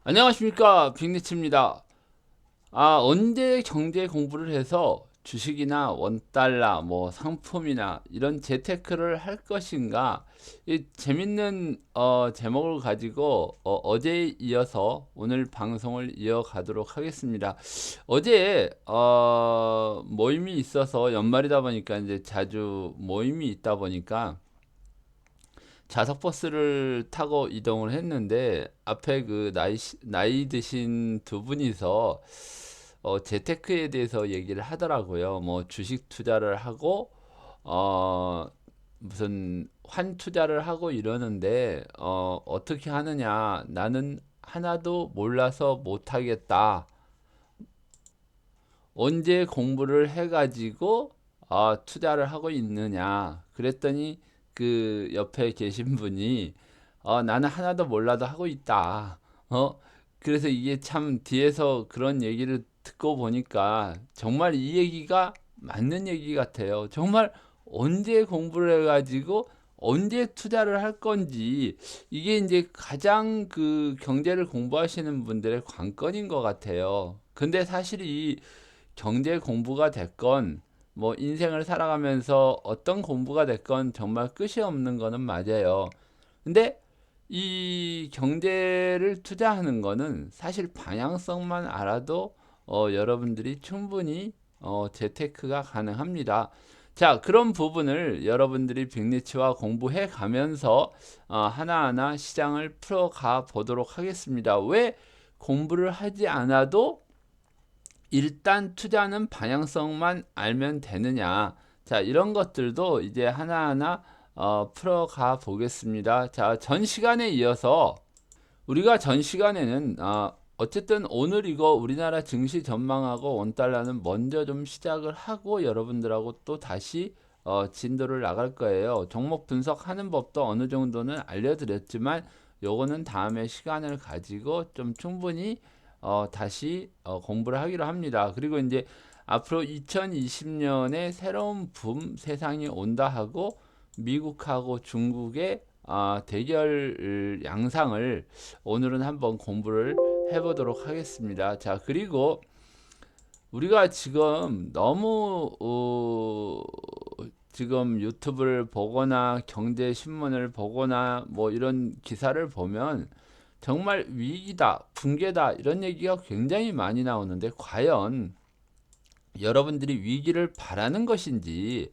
안녕하십니까, 빅리치입니다. 언제 경제 공부를 해서 주식이나 원달러, 뭐 상품이나 이런 재테크를 할 것인가? 이 재밌는 제목을 가지고 어제에 이어서 오늘 방송을 이어가도록 하겠습니다. 어제 모임이 있어서 연말이다 보니까 이제 자주 모임이 있다 보니까 좌석버스를 타고 이동을 했는데 앞에 그 나이 드신 두 분이서 재테크에 대해서 얘기를 하더라고요. 뭐 주식 투자를 하고 어, 무슨 환 투자를 하고 이러는데 어떻게 하느냐? 나는 하나도 몰라서 못하겠다. 언제 공부를 해가지고 투자를 하고 있느냐? 그랬더니 그 옆에 계신 분이 나는 하나도 몰라도 하고 있다. 어? 그래서 이게 참 뒤에서 그런 얘기를 듣고 보니까 정말 이 얘기가 맞는 얘기 같아요. 정말 언제 공부를 해가지고 언제 투자를 할 건지 이게 이제 가장 그 경제를 공부하시는 분들의 관건인 것 같아요. 근데 사실 이 경제 공부가 됐건 뭐 인생을 살아가면서 어떤 공부가 됐건 정말 끝이 없는 거는 맞아요. 근데 이 경제를 투자하는 거는 사실 방향성만 알아도 여러분들이 충분히 재테크가 가능합니다. 자, 그런 부분을 여러분들이 빅리치와 공부해 가면서 하나하나 시장을 풀어가 보도록 하겠습니다. 왜 공부를 하지 않아도 일단 투자는 방향성만 알면 되느냐. 자, 이런 것들도 이제 하나하나 풀어가 보겠습니다. 자, 전 시간에 이어서 우리가 전 시간에는 어쨌든 오늘 이거 우리나라 증시 전망하고 원달러는 먼저 좀 시작을 하고 여러분들하고 또 다시 진도를 나갈 거예요. 종목 분석하는 법도 어느 정도는 알려드렸지만 요거는 다음에 시간을 가지고 좀 충분히 다시 공부를 하기로 합니다. 그리고 이제 앞으로 2020년에 새로운 붐 세상이 온다 하고 미국하고 중국의 대결 양상을 오늘은 한번 공부를 해보도록 하겠습니다. 자, 그리고 우리가 지금 너무 지금 유튜브를 보거나 경제 신문을 보거나 뭐 이런 기사를 보면 정말 위기다, 붕괴다 이런 얘기가 굉장히 많이 나오는데 과연 여러분들이 위기를 바라는 것인지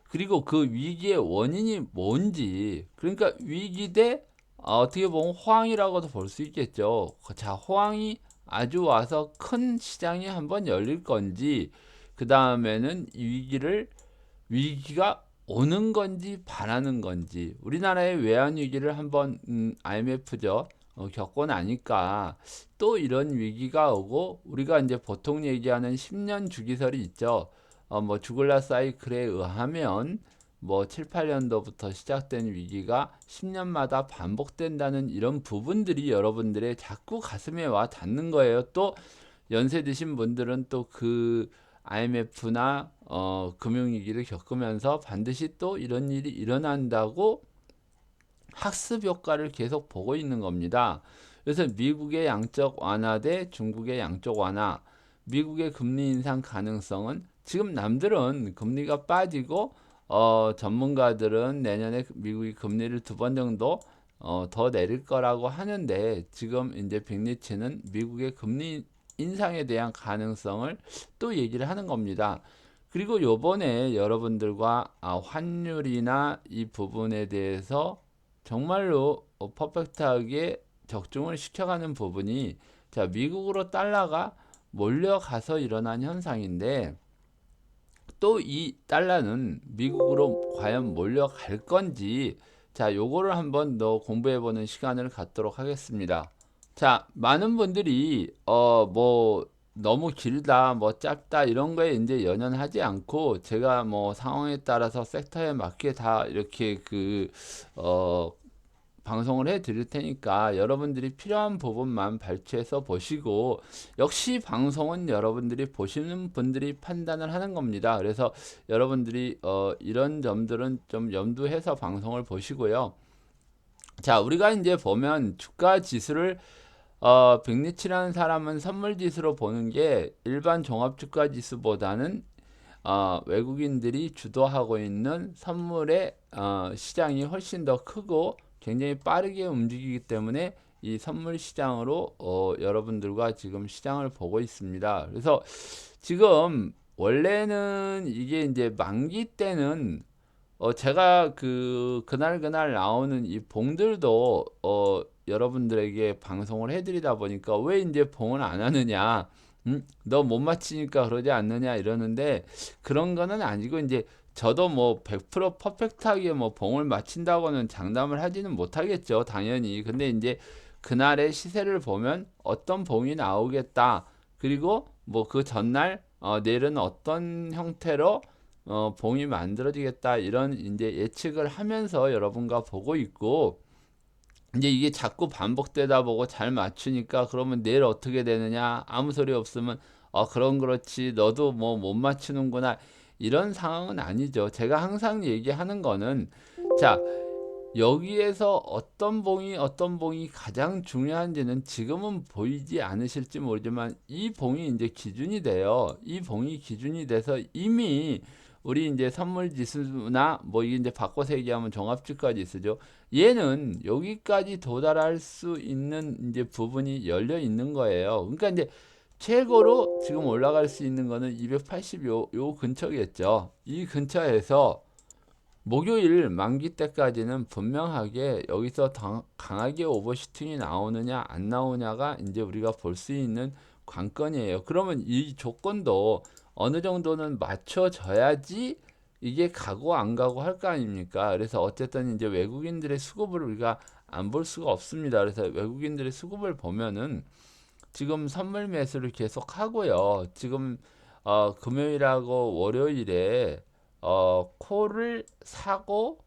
그리고 그 위기의 원인이 뭔지 그러니까 위기 대 어떻게 보면 호황이라고도 볼 수 있겠죠. 자, 호황이 아주 와서 큰 시장이 한번 열릴 건지 그 다음에는 위기가 오는 건지 바라는 건지 우리나라의 외환 위기를 한번 IMF죠. 겪고 나니까 또 이런 위기가 오고 우리가 이제 보통 얘기하는 10년 주기설이 있죠. 뭐 주글라 사이클에 의하면 뭐 7, 8년도부터 시작된 위기가 10년마다 반복된다는 이런 부분들이 여러분들의 자꾸 가슴에 와 닿는 거예요. 또 연세 드신 분들은 또 그 IMF나 금융위기를 겪으면서 반드시 또 이런 일이 일어난다고 학습 효과를 계속 보고 있는 겁니다. 그래서 미국의 양적 완화 대 중국의 양적 완화, 미국의 금리 인상 가능성은 지금 남들은 금리가 빠지고 전문가들은 내년에 미국이 금리를 두 번 정도 더 내릴 거라고 하는데 지금 이제 빅리치는 미국의 금리 인상에 대한 가능성을 또 얘기를 하는 겁니다. 그리고 요번에 여러분들과 환율이나 이 부분에 대해서 정말로 퍼펙트하게 적중을 시켜가는 부분이 자, 미국으로 달러가 몰려가서 일어난 현상인데 또 이 달러는 미국으로 과연 몰려갈 건지 자, 요거를 한번 더 공부해보는 시간을 갖도록 하겠습니다. 자, 많은 분들이 뭐 너무 길다, 뭐 짧다 이런 거에 이제 연연하지 않고 제가 뭐 상황에 따라서 섹터에 맞게 다 이렇게 어, 방송을 해 드릴 테니까 여러분들이 필요한 부분만 발췌해서 보시고 역시 방송은 여러분들이 보시는 분들이 판단을 하는 겁니다. 그래서 여러분들이 이런 점들은 좀 염두해서 방송을 보시고요. 자, 우리가 이제 보면 주가 지수를 빅리치라는 사람은 선물 지수로 보는 게 일반 종합주가 지수보다는 외국인들이 주도하고 있는 선물의 시장이 훨씬 더 크고 굉장히 빠르게 움직이기 때문에 이 선물 시장으로 여러분들과 지금 시장을 보고 있습니다. 그래서 지금 원래는 이게 이제 만기 때는 제가 그날 나오는 이 봉들도 여러분들에게 방송을 해드리다 보니까 왜 이제 봉을 안 하느냐, 너 못 맞히니까 그러지 않느냐 이러는데 그런 거는 아니고 이제 저도 뭐 100% 퍼펙트하게 뭐 봉을 맞힌다고는 장담을 하지는 못하겠죠, 당연히. 근데 이제 그날의 시세를 보면 어떤 봉이 나오겠다. 그리고 뭐 그 전날 내일은 어떤 형태로 봉이 만들어지겠다 이런 이제 예측을 하면서 여러분과 보고 있고 이제 이게 자꾸 반복되다 보고 잘 맞추니까 그러면 내일 어떻게 되느냐 아무 소리 없으면 그럼 그렇지 너도 뭐 못 맞추는구나 이런 상황은 아니죠. 제가 항상 얘기하는 거는 자 여기에서 어떤 봉이 가장 중요한지는 지금은 보이지 않으실지 모르지만 이 봉이 이제 기준이 돼요. 이 봉이 기준이 돼서 이미 우리 이제 선물 지수나 뭐 이게 이제 바꿔서 얘기하면 종합주가 지수죠. 얘는 여기까지 도달할 수 있는 이제 부분이 열려 있는 거예요. 그러니까 이제 최고로 지금 올라갈 수 있는 거는 280 요 근처겠죠. 이 근처에서 목요일 만기 때까지는 분명하게 여기서 강하게 오버슈팅이 나오느냐 안 나오냐가 이제 우리가 볼 수 있는 관건이에요. 그러면 이 조건도 어느 정도는 맞춰져야지 이게 가고 안 가고 할 거 아닙니까? 그래서 어쨌든 이제 외국인들의 수급을 우리가 안 볼 수가 없습니다. 그래서 외국인들의 수급을 보면은 지금 선물 매수를 계속 하고요. 지금 금요일하고 월요일에 콜을 사고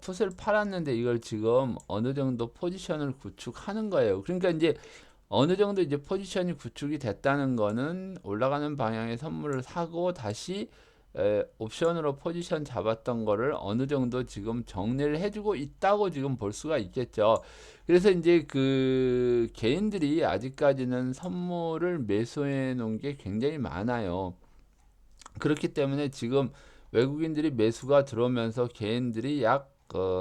풋을 팔았는데 이걸 지금 어느 정도 포지션을 구축하는 거예요. 그러니까 이제 어느 정도 이제 포지션이 구축이 됐다는 거는 올라가는 방향의 선물을 사고 다시 옵션으로 포지션 잡았던 거를 어느 정도 지금 정리를 해주고 있다고 지금 볼 수가 있겠죠. 그래서 이제 그 개인들이 아직까지는 선물을 매수해 놓은 게 굉장히 많아요. 그렇기 때문에 지금 외국인들이 매수가 들어오면서 개인들이 약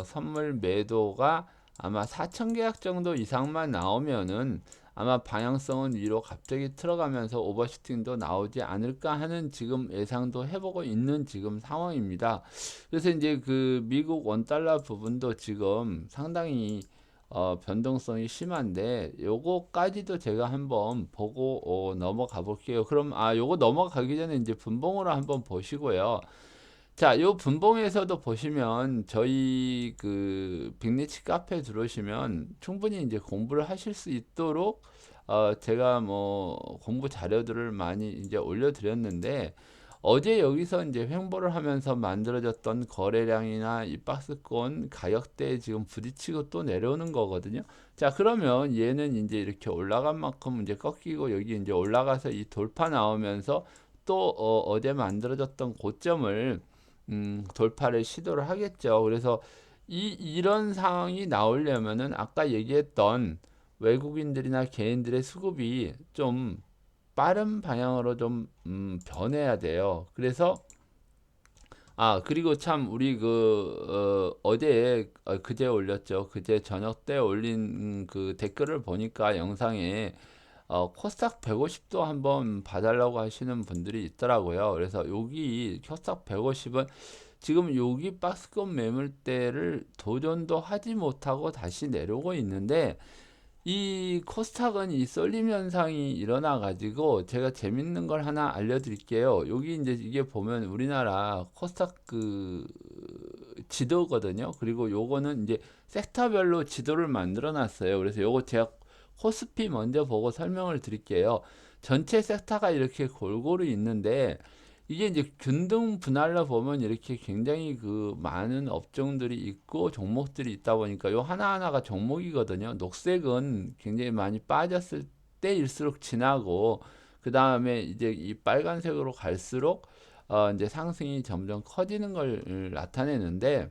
선물 매도가 아마 4천 계약 정도 이상만 나오면은 아마 방향성은 위로 갑자기 틀어가면서 오버슈팅도 나오지 않을까 하는 지금 예상도 해보고 있는 지금 상황입니다. 그래서 이제 그 미국 원달러 부분도 지금 상당히 변동성이 심한데 요거까지도 제가 한번 보고 넘어가 볼게요. 그럼 요거 넘어가기 전에 이제 분봉으로 한번 보시고요. 자, 요 분봉에서도 보시면 저희 그 빅리치 카페 들어오시면 충분히 이제 공부를 하실 수 있도록 제가 뭐 공부 자료들을 많이 이제 올려드렸는데 어제 여기서 이제 횡보를 하면서 만들어졌던 거래량이나 이 박스권 가격대에 지금 부딪히고 또 내려오는 거거든요. 자, 그러면 얘는 이제 이렇게 올라간 만큼 이제 꺾이고 여기 이제 올라가서 이 돌파 나오면서 또 어제 만들어졌던 고점을 돌파를 시도를 하겠죠. 그래서 이런 상황이 나오려면은 아까 얘기했던 외국인들이나 개인들의 수급이 좀 빠른 방향으로 좀 변해야 돼요. 그래서 그리고 참 우리 어제 그제 올렸죠. 그제 저녁 때 올린 그 댓글을 보니까 영상에 코스닥 150도 한번 봐달라고 하시는 분들이 있더라고요. 그래서 여기 코스닥 150은 지금 여기 박스권 매물대를 도전도 하지 못하고 다시 내려오고 있는데 이 코스닥은 이 쏠림 현상이 일어나 가지고 제가 재밌는 걸 하나 알려드릴게요. 여기 이제 이게 보면 우리나라 코스닥 그 지도거든요. 그리고 요거는 이제 섹터별로 지도를 만들어 놨어요. 그래서 요거 제가 코스피 먼저 보고 설명을 드릴게요. 전체 섹터가 이렇게 골고루 있는데 이게 이제 균등 분할로 보면 이렇게 굉장히 그 많은 업종들이 있고 종목들이 있다 보니까 요 하나하나가 종목이거든요. 녹색은 굉장히 많이 빠졌을 때일수록 진하고 그 다음에 이제 이 빨간색으로 갈수록 이제 상승이 점점 커지는 걸 나타내는데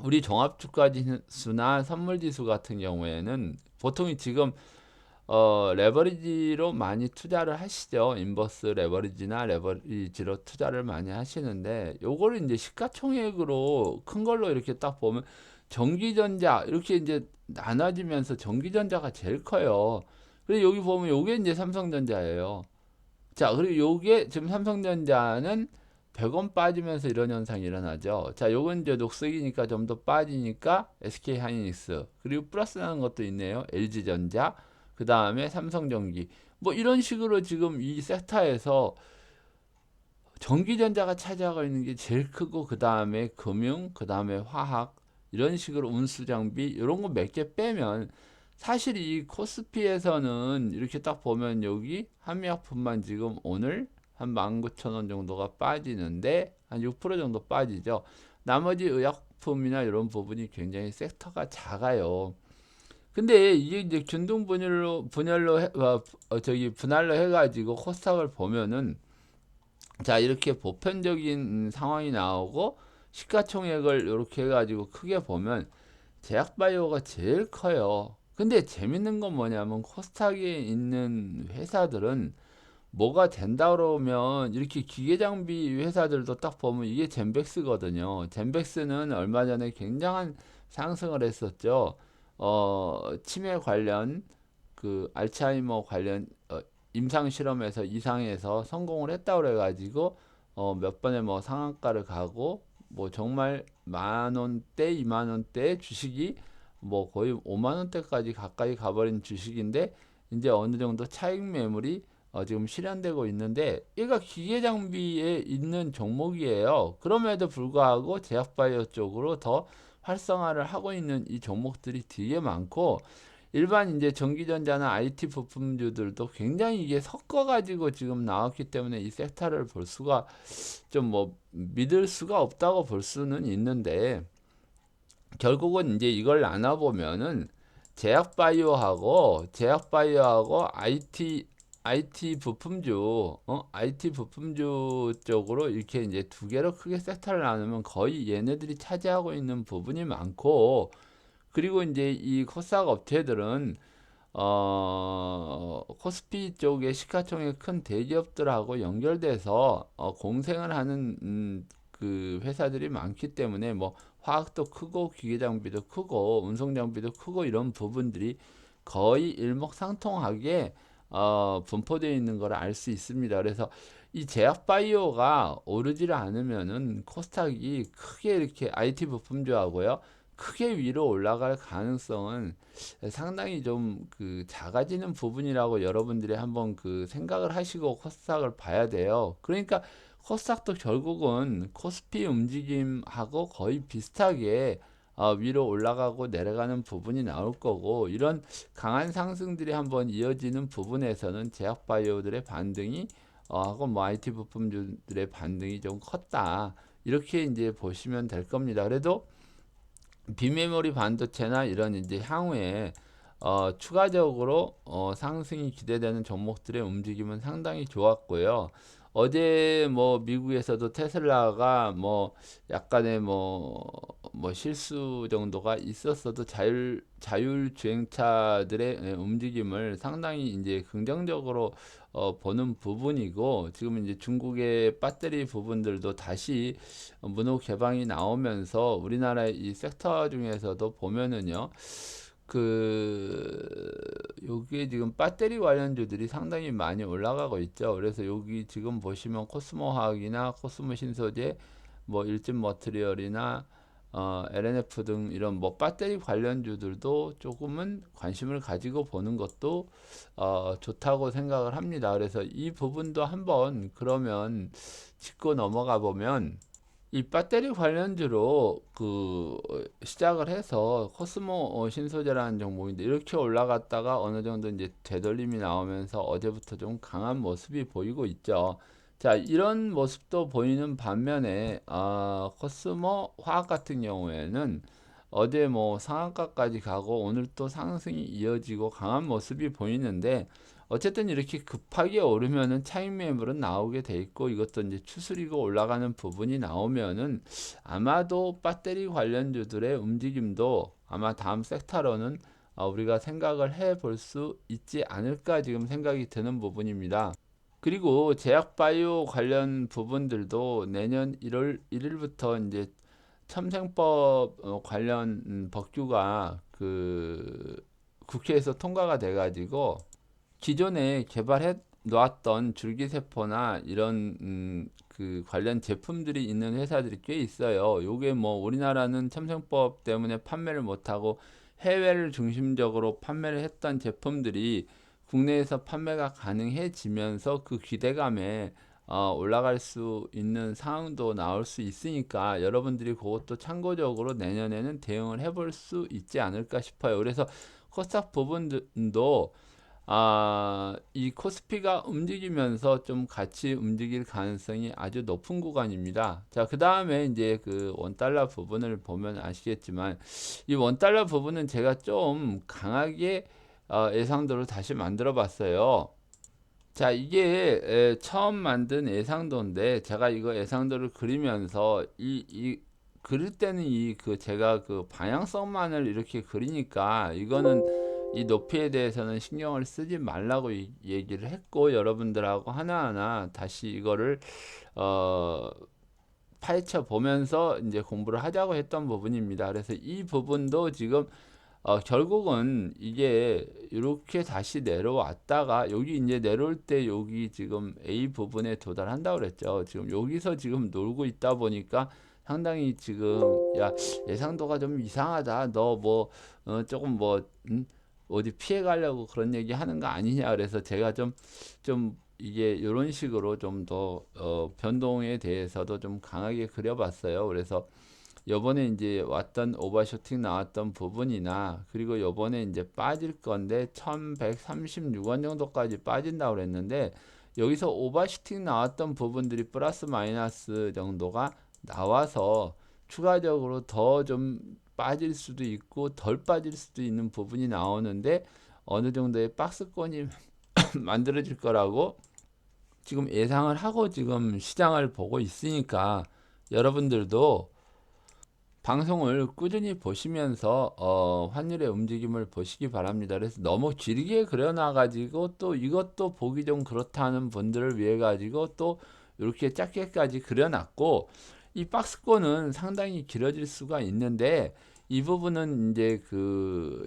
우리 종합주가 지수나 선물지수 같은 경우에는 보통 지금 레버리지로 많이 투자를 하시죠. 인버스 레버리지나 레버리지로 투자를 많이 하시는데 요거를 이제 시가총액으로 큰 걸로 이렇게 딱 보면 전기전자 이렇게 이제 나눠지면서 전기전자가 제일 커요. 그리고 여기 보면 요게 이제 삼성전자예요. 자, 그리고 요게 지금 삼성전자는 100원 빠지면서 이런 현상이 일어나죠. 자, 요건 이제 녹색이니까 좀 더 빠지니까 SK 하이닉스. 그리고 플러스 나는 것도 있네요. LG전자. 그 다음에 삼성전기. 뭐 이런 식으로 지금 이 섹터에서 전기전자가 차지하고 있는 게 제일 크고, 그 다음에 금융, 그 다음에 화학, 이런 식으로 운수장비, 이런 거 몇 개 빼면 사실 이 코스피에서는 이렇게 딱 보면 여기 한미약품만 지금 오늘 한 19,000원 정도가 빠지는데 한 6% 정도 빠지죠. 나머지 의약품이나 이런 부분이 굉장히 섹터가 작아요. 근데 이게 이제 균등 분할로 해가지고 코스닥을 보면은 자, 이렇게 보편적인 상황이 나오고 시가총액을 이렇게 해가지고 크게 보면 제약바이오가 제일 커요. 근데 재밌는 건 뭐냐면 코스닥에 있는 회사들은 뭐가 된다 그러면 이렇게 기계장비 회사들도 딱 보면 이게 젠백스거든요. 젠백스는 얼마 전에 굉장한 상승을 했었죠. 치매 관련 그 알츠하이머 관련 임상 실험에서 이상에서 성공을 했다 그래가지고 몇 번의 뭐 상한가를 가고 뭐 정말 만 원대, 2만 원대 주식이 뭐 거의 5만 원대까지 가까이 가버린 주식인데 이제 어느 정도 차익 매물이 지금 실현되고 있는데 얘가 기계 장비에 있는 종목이에요. 그럼에도 불구하고 제약바이오 쪽으로 더 활성화를 하고 있는 이 종목들이 되게 많고 일반 이제 전기전자나 IT 부품주들도 굉장히 이게 섞어가지고 지금 나왔기 때문에 이 섹터를 볼 수가 좀 뭐 믿을 수가 없다고 볼 수는 있는데 결국은 이제 이걸 나눠보면은 제약바이오하고 IT 부품주, IT 부품주 쪽으로 이렇게 이제 두 개로 크게 섹터를 나누면 거의 얘네들이 차지하고 있는 부분이 많고, 그리고 이제 이 코스닥 업체들은 코스피 쪽의 시가총액 큰 대기업들하고 연결돼서 공생을 하는 그 회사들이 많기 때문에 뭐 화학도 크고 기계장비도 크고 운송장비도 크고 이런 부분들이 거의 일목상통하게 분포되어 있는 걸 알 수 있습니다. 그래서 이 제약바이오가 오르지를 않으면은 코스닥이 크게 이렇게 IT 부품주하고요 크게 위로 올라갈 가능성은 상당히 좀 그 작아지는 부분이라고 여러분들이 한번 그 생각을 하시고 코스닥을 봐야 돼요. 그러니까 코스닥도 결국은 코스피 움직임하고 거의 비슷하게 위로 올라가고 내려가는 부분이 나올 거고, 이런 강한 상승들이 한번 이어지는 부분에서는 제약바이오들의 반등이 하고 뭐 IT 부품주들의 반등이 좀 컸다, 이렇게 이제 보시면 될 겁니다. 그래도 비메모리 반도체나 이런 이제 향후에 추가적으로 상승이 기대되는 종목들의 움직임은 상당히 좋았고요. 어제 뭐 미국에서도 테슬라가 뭐 약간의 뭐 실수 정도가 있었어도 자율 주행차들의 움직임을 상당히 이제 긍정적으로 보는 부분이고, 지금 이제 중국의 배터리 부분들도 다시 문호 개방이 나오면서 우리나라의 이 섹터 중에서도 보면은요, 그 여기에 지금 배터리 관련주들이 상당히 많이 올라가고 있죠. 그래서 여기 지금 보시면 코스모 화학이나 코스모 신소재, 뭐 일진 머티리얼이나 LNF 등 이런 뭐 배터리 관련주들도 조금은 관심을 가지고 보는 것도 좋다고 생각을 합니다. 그래서 이 부분도 한번 그러면 짚고 넘어가 보면 이 배터리 관련주로 그 시작을 해서 코스모 신소재라는 종목인데 이렇게 올라갔다가 어느 정도 이제 되돌림이 나오면서 어제부터 좀 강한 모습이 보이고 있죠. 자, 이런 모습도 보이는 반면에 코스모 화학 같은 경우에는 어제 뭐 상한가까지 가고 오늘 또 상승이 이어지고 강한 모습이 보이는데, 어쨌든 이렇게 급하게 오르면은 차익 매물은 나오게 돼 있고, 이것도 이제 추스리고 올라가는 부분이 나오면은 아마도 배터리 관련주들의 움직임도 아마 다음 섹터로는 우리가 생각을 해 볼 수 있지 않을까 지금 생각이 드는 부분입니다. 그리고 제약바이오 관련 부분들도 내년 1월 1일부터 이제 첨생법 관련 법규가 국회에서 통과가 돼가지고 기존에 개발해 놓았던 줄기세포나 이런 관련 제품들이 있는 회사들이 꽤 있어요. 요게 뭐 우리나라는 첨생법 때문에 판매를 못하고 해외를 중심적으로 판매를 했던 제품들이 국내에서 판매가 가능해지면서 그 기대감에 올라갈 수 있는 상황도 나올 수 있으니까 여러분들이 그것도 참고적으로 내년에는 대응을 해볼 수 있지 않을까 싶어요. 그래서 코스닥 부분도 이 코스피가 움직이면서 좀 같이 움직일 가능성이 아주 높은 구간입니다. 자, 그 다음에 이제 그 원달러 부분을 보면 아시겠지만 이 원달러 부분은 제가 좀 강하게 예상도를 다시 만들어 봤어요. 자, 이게 처음 만든 예상도인데 제가 이거 예상도를 그리면서 그릴 때는 제가 그 방향성만을 이렇게 그리니까 이거는 이 높이에 대해서는 신경을 쓰지 말라고 얘기를 했고 여러분들하고 하나하나 다시 이거를 어 파헤쳐 보면서 이제 공부를 하자고 했던 부분입니다. 그래서 이 부분도 지금 결국은 이게 이렇게 다시 내려왔다가 여기 이제 내려올 때 여기 지금 A 부분에 도달한다고 그랬죠. 지금 여기서 지금 놀고 있다 보니까 상당히 지금 야 예상도가 좀 이상하다. 너 뭐 조금 뭐 어디 피해 가려고 그런 얘기 하는 거 아니냐. 그래서 제가 좀 이게 이런 식으로 좀 더 변동에 대해서도 좀 강하게 그려봤어요. 그래서 요번에 이제 왔던 오버슈팅 나왔던 부분이나 그리고 요번에 이제 빠질 건데 1136원 정도까지 빠진다고 그랬는데 여기서 오버슈팅 나왔던 부분들이 플러스 마이너스 정도가 나와서 추가적으로 더 좀 빠질 수도 있고 덜 빠질 수도 있는 부분이 나오는데 어느 정도의 박스권이 만들어질 거라고 지금 예상을 하고 지금 시장을 보고 있으니까 여러분들도 방송을 꾸준히 보시면서 환율의 움직임을 보시기 바랍니다. 그래서 너무 길게 그려놔 가지고 또 이것도 보기 좀 그렇다는 분들을 위해 가지고 또 이렇게 짧게까지 그려놨고 이 박스권은 상당히 길어질 수가 있는데 이 부분은 이제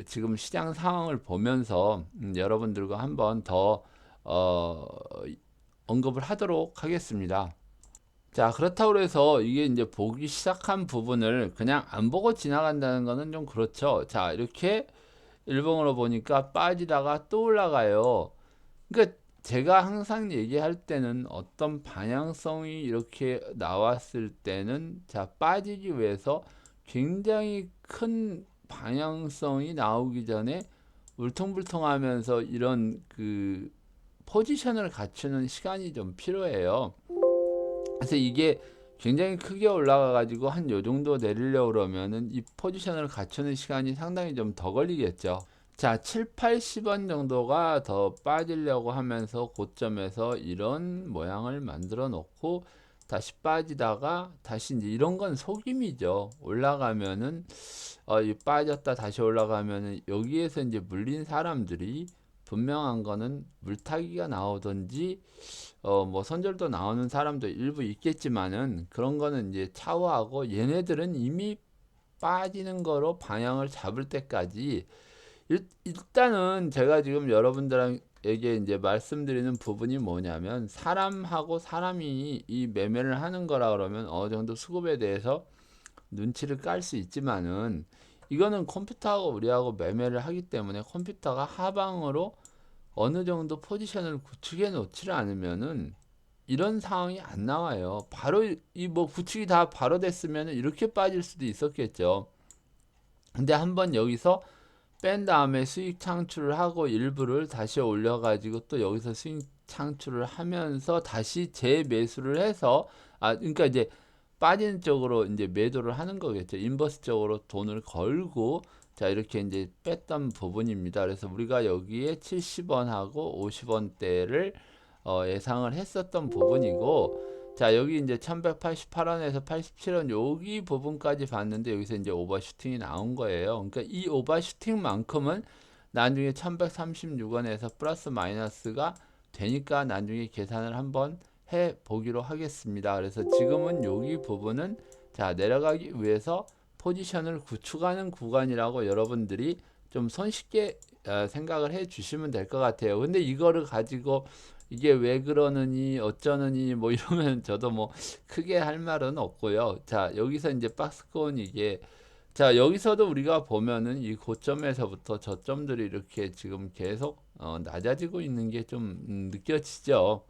지금 시장 상황을 보면서 여러분들과 한번 더 언급을 하도록 하겠습니다. 자, 그렇다고 해서 이게 이제 보기 시작한 부분을 그냥 안 보고 지나간다는 거는 좀 그렇죠. 자, 이렇게 일봉으로 보니까 빠지다가 또 올라가요. 그러니까 제가 항상 얘기할 때는 어떤 방향성이 이렇게 나왔을 때는 자, 빠지기 위해서 굉장히 큰 방향성이 나오기 전에 울퉁불퉁하면서 이런 포지션을 갖추는 시간이 좀 필요해요. 그래서 이게 굉장히 크게 올라가 가지고 한 요 정도 내리려고 그러면은 이 포지션을 갖추는 시간이 상당히 좀 더 걸리겠죠. 자, 7, 80원 정도가 더 빠지려고 하면서 고점에서 이런 모양을 만들어 놓고 다시 빠지다가 다시 이제 이런 건 속임이죠. 올라가면은 이 빠졌다 다시 올라가면은 여기에서 이제 물린 사람들이 분명한 거는 물타기가 나오든지 뭐 선절도 나오는 사람도 일부 있겠지만은 그런 거는 이제 차후하고 얘네들은 이미 빠지는 거로 방향을 잡을 때까지 일단은 제가 지금 여러분들에게 이제 말씀드리는 부분이 뭐냐면 사람하고 사람이 이 매매를 하는 거라 그러면 어느 정도 수급에 대해서 눈치를 깔 수 있지만은 이거는 컴퓨터하고 우리하고 매매를 하기 때문에 컴퓨터가 하방으로 어느 정도 포지션을 구축해 놓지를 않으면은 이런 상황이 안 나와요. 바로 이 뭐 구축이 다 바로 됐으면 이렇게 빠질 수도 있었겠죠. 근데 한번 여기서 뺀 다음에 수익 창출을 하고 일부를 다시 올려가지고 또 여기서 수익 창출을 하면서 다시 재매수를 해서 그러니까 이제 빠지는 쪽으로 이제 매도를 하는 거겠죠. 인버스 쪽으로 돈을 걸고 자 이렇게 이제 뺐던 부분입니다. 그래서 우리가 여기에 70원하고 50원대를 예상을 했었던 부분이고 자 여기 이제 1188원에서 87원 여기 부분까지 봤는데 여기서 이제 오버슈팅이 나온 거예요. 그러니까 이 오버슈팅만큼은 나중에 1136원에서 플러스 마이너스가 되니까 나중에 계산을 한번 해 보기로 하겠습니다. 그래서 지금은 여기 부분은 자 내려가기 위해서 포지션을 구축하는 구간이라고 여러분들이 좀 손쉽게 생각을 해 주시면 될 것 같아요. 근데 이거를 가지고 이게 왜 그러느니 어쩌느니 뭐 이러면 저도 뭐 크게 할 말은 없고요. 자 여기서 이제 박스권 이게 자 여기서도 우리가 보면은 이 고점에서부터 저점들이 이렇게 지금 계속 낮아지고 있는 게 좀 느껴지죠.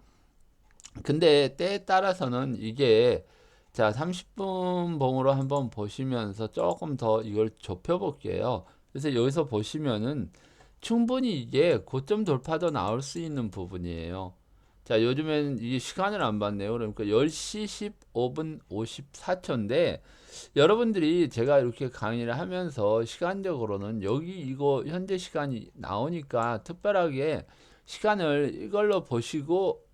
근데 때에 따라서는 이게 자 30분 봉으로 한번 보시면서 조금 더 이걸 좁혀 볼게요. 그래서 여기서 보시면은 충분히 이게 고점 돌파도 나올 수 있는 부분이에요. 자 요즘에는 이게 시간을 안 봤네요. 그러니까 10시 15분 54초인데 여러분들이 제가 이렇게 강의를 하면서 시간적으로는 여기 이거 현재 시간이 나오니까 특별하게 시간을 이걸로 보시고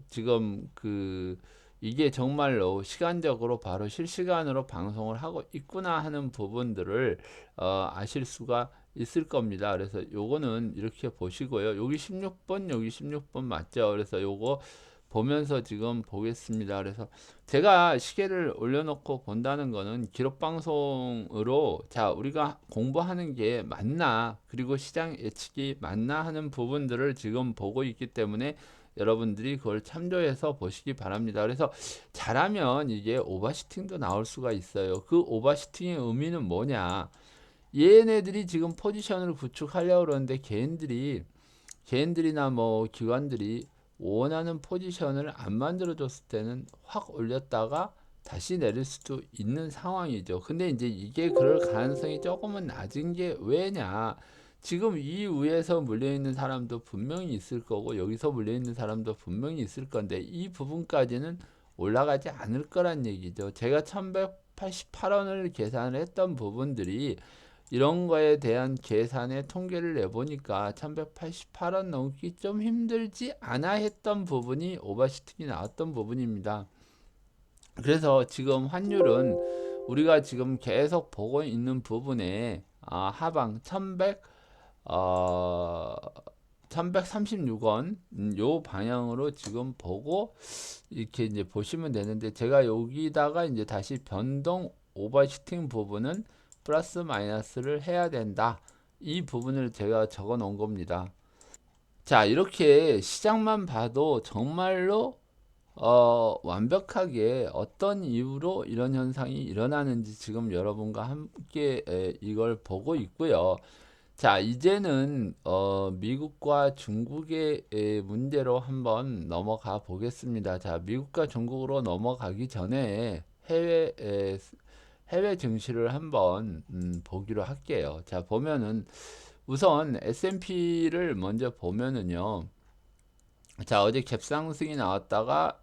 지금 그 이게 정말로 시간적으로 바로 실시간으로 방송을 하고 있구나 하는 부분들을 아실 수가 있을 겁니다. 그래서 요거는 이렇게 보시고요. 여기 16번 여기 16번 맞죠? 그래서 요거 보면서 지금 보겠습니다. 그래서 제가 시계를 올려놓고 본다는 거는 기록 방송으로 자 우리가 공부하는 게 맞나 그리고 시장 예측이 맞나 하는 부분들을 지금 보고 있기 때문에 여러분들이 그걸 참조해서 보시기 바랍니다. 그래서 잘하면 이게 오버시팅도 나올 수가 있어요. 그 오버시팅의 의미는 뭐냐? 얘네들이 지금 포지션을 구축하려고 그러는데 개인들이나 뭐 기관들이 원하는 포지션을 안 만들어 줬을 때는 확 올렸다가 다시 내릴 수도 있는 상황이죠. 근데 이제 이게 그럴 가능성이 조금은 낮은 게 왜냐? 지금 이 위에서 물려 있는 사람도 분명히 있을 거고 여기서 물려 있는 사람도 분명히 있을 건데 이 부분까지는 올라가지 않을 거란 얘기죠. 제가 1188원을 계산을 했던 부분들이 이런 거에 대한 계산의 통계를 내보니까 1188원 넘기 좀 힘들지 않아 했던 부분이 오버슈팅이 나왔던 부분입니다. 그래서 지금 환율은 우리가 지금 계속 보고 있는 부분에 하방 1136원 요 방향으로 지금 보고 이렇게 이제 보시면 되는데 제가 여기다가 이제 다시 변동 오버슈팅 부분은 플러스 마이너스를 해야 된다. 이 부분을 제가 적어 놓은 겁니다. 자, 이렇게 시장만 봐도 정말로 완벽하게 어떤 이유로 이런 현상이 일어나는지 지금 여러분과 함께 이걸 보고 있고요. 자, 이제는 미국과 중국의 문제로 한번 넘어가 보겠습니다. 자, 미국과 중국으로 넘어가기 전에 해외 증시를 한번 보기로 할게요. 자, 보면은 우선 S&P를 먼저 보면은요. 자, 어제 갭상승이 나왔다가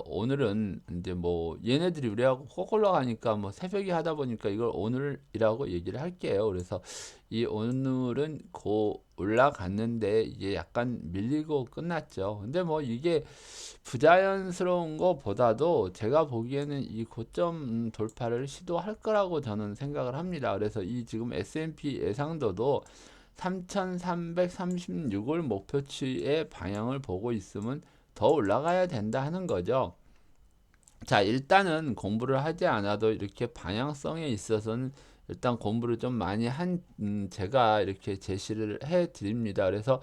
오늘은 이제 뭐 얘네들이 우리하고 꼭 올라가니까 뭐 새벽에 하다 보니까 이걸 오늘이라고 얘기를 할게요. 그래서 이 오늘은 고 올라갔는데 이게 약간 밀리고 끝났죠. 근데 뭐 이게 부자연스러운 것보다도 제가 보기에는 이 고점 돌파를 시도할 거라고 저는 생각을 합니다. 그래서 이 지금 S&P 예상도도 3336을 목표치의 방향을 보고 있으면 더 올라가야 된다 하는 거죠. 자, 일단은 공부를 하지 않아도 이렇게 방향성에 있어서는 일단 공부를 좀 많이 한 제가 이렇게 제시를 해 드립니다. 그래서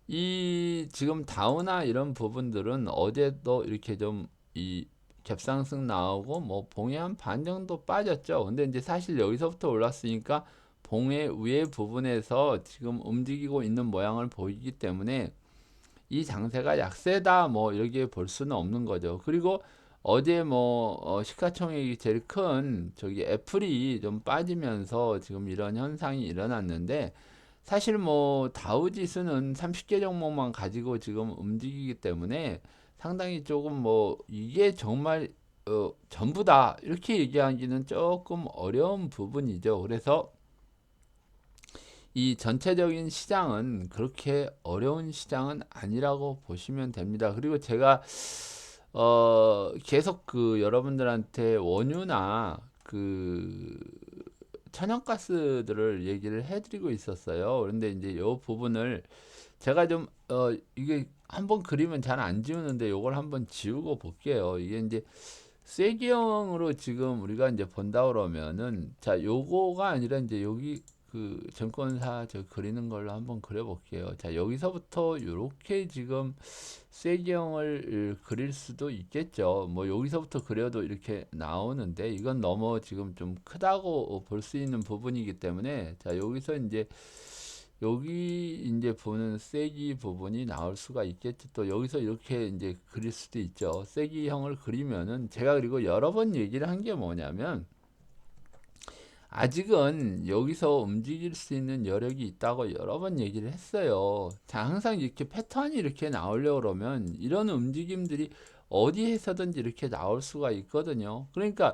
이 지금 다우나 이런 부분들은 어제도 이렇게 좀 이 갭상승 나오고 뭐 봉에 한 반 정도 빠졌죠. 근데 이제 사실 여기서부터 올랐으니까 봉의 위에 부분에서 지금 움직이고 있는 모양을 보이기 때문에 이 장세가 약세다 뭐 이렇게 볼 수는 없는 거죠. 그리고 어제 뭐 시가총액이 제일 큰 저기 애플이 좀 빠지면서 지금 이런 현상이 일어났는데 사실 뭐 다우지수는 30개 종목만 가지고 지금 움직이기 때문에 상당히 조금 뭐 이게 정말 전부다 이렇게 얘기하기는 조금 어려운 부분이죠. 그래서 이 전체적인 시장은 그렇게 어려운 시장은 아니라고 보시면 됩니다. 그리고 제가 계속 그 여러분들한테 원유나 그 천연가스들을 얘기를 해드리고 있었어요. 그런데 이제 요 부분을 제가 좀 이게 한번 그리면 잘 안 지우는데 요걸 한번 지우고 볼게요. 이게 이제 쐐기형으로 지금 우리가 이제 본다 그러면은 자 요거가 아니라 이제 여기 그 증권사 저 그리는 걸로 한번 그려 볼게요. 자 여기서부터 요렇게 지금 쐐기형을 그릴 수도 있겠죠. 뭐 여기서부터 그려도 이렇게 나오는데 이건 너무 지금 좀 크다고 볼 수 있는 부분이기 때문에 자 여기서 이제 여기 이제 보는 세기 부분이 나올 수가 있겠죠. 또 여기서 이렇게 이제 그릴 수도 있죠. 세기형을 그리면은 제가 그리고 여러 번 얘기를 한 게 뭐냐면 아직은 여기서 움직일 수 있는 여력이 있다고 여러 번 얘기를 했어요. 자, 항상 이렇게 패턴이 이렇게 나오려고 그러면 이런 움직임들이 어디에서든지 이렇게 나올 수가 있거든요. 그러니까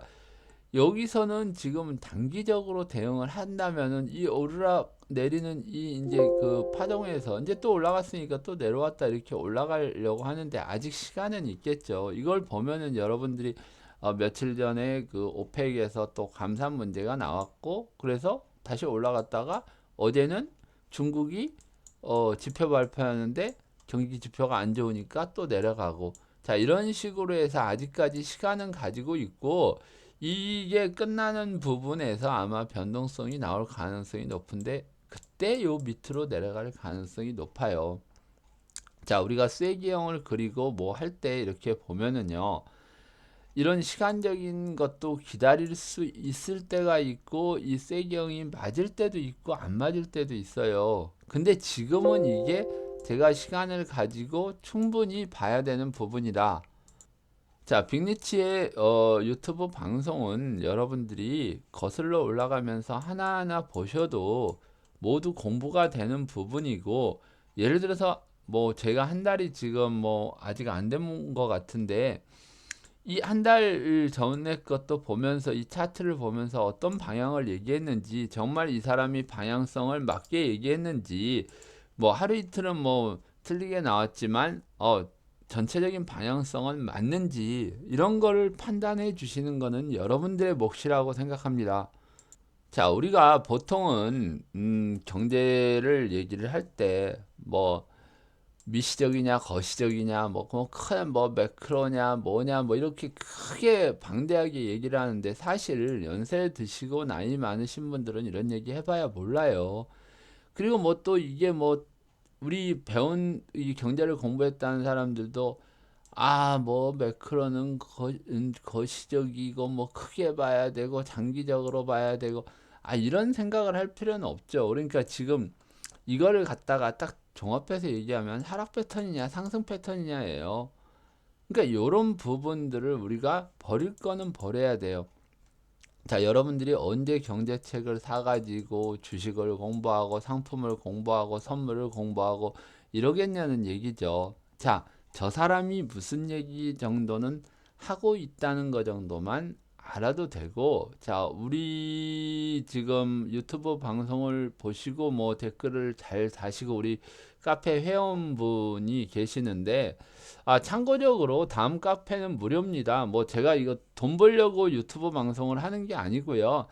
여기서는 지금 단기적으로 대응을 한다면은 이 오르락 내리는 이 이제 그 파동에서 이제 또 올라갔으니까 또 내려왔다 이렇게 올라가려고 하는데 아직 시간은 있겠죠. 이걸 보면은 여러분들이 며칠 전에 그 오펙에서 또 감산 문제가 나왔고 그래서 다시 올라갔다가 어제는 중국이 지표 발표하는데 경기 지표가 안 좋으니까 또 내려가고 자 이런 식으로 해서 아직까지 시간은 가지고 있고 이게 끝나는 부분에서 아마 변동성이 나올 가능성이 높은데 그때 요 밑으로 내려갈 가능성이 높아요. 자 우리가 쐐기형을 그리고 뭐 할 때 이렇게 보면은요 이런 시간적인 것도 기다릴 수 있을 때가 있고 이 쐐기형이 맞을 때도 있고 안 맞을 때도 있어요. 근데 지금은 이게 제가 시간을 가지고 충분히 봐야 되는 부분이다. 자, 빅리치의 유튜브 방송은 여러분들이 거슬러 올라가면서 하나하나 보셔도 모두 공부가 되는 부분이고 예를 들어서 뭐 제가 한 달이 지금 뭐 아직 안 된 것 같은데 이 한 달 전에 것도 보면서 이 차트를 보면서 어떤 방향을 얘기했는지 정말 이 사람이 방향성을 맞게 얘기했는지 뭐 하루 이틀은 뭐 틀리게 나왔지만 전체적인 방향성은 맞는지 이런 거를 판단해 주시는 거는 여러분들의 몫이라고 생각합니다. 자, 우리가 보통은 경제를 얘기를 할 때 뭐 미시적이냐 거시적이냐 뭐큰뭐 매크로냐 뭐냐 뭐 이렇게 크게 방대하게 얘기를 하는데 사실 연세 드시고 나이 많으신 분들은 이런 얘기 해봐야 몰라요. 그리고 뭐 또 이게 뭐 우리 배운 이 경제를 공부했다는 사람들도 뭐 매크로는 거시적이고 뭐 크게 봐야 되고 장기적으로 봐야 되고 이런 생각을 할 필요는 없죠. 그러니까 지금 이거를 갖다가 딱 종합해서 얘기하면 하락 패턴이냐 상승 패턴이냐예요. 그러니까 이런 부분들을 우리가 버릴 거는 버려야 돼요. 자, 여러분들이 언제 경제책을 사가지고 주식을 공부하고 상품을 공부하고 선물을 공부하고 이러겠냐는 얘기죠. 자, 저 사람이 무슨 얘기 정도는 하고 있다는 거 정도만 알아도 되고, 자, 우리 지금 유튜브 방송을 보시고 뭐 댓글을 잘 다시고 우리 카페 회원분이 계시는데, 참고적으로 다음 카페는 무료입니다. 뭐 제가 이거 돈 벌려고 유튜브 방송을 하는 게 아니고요.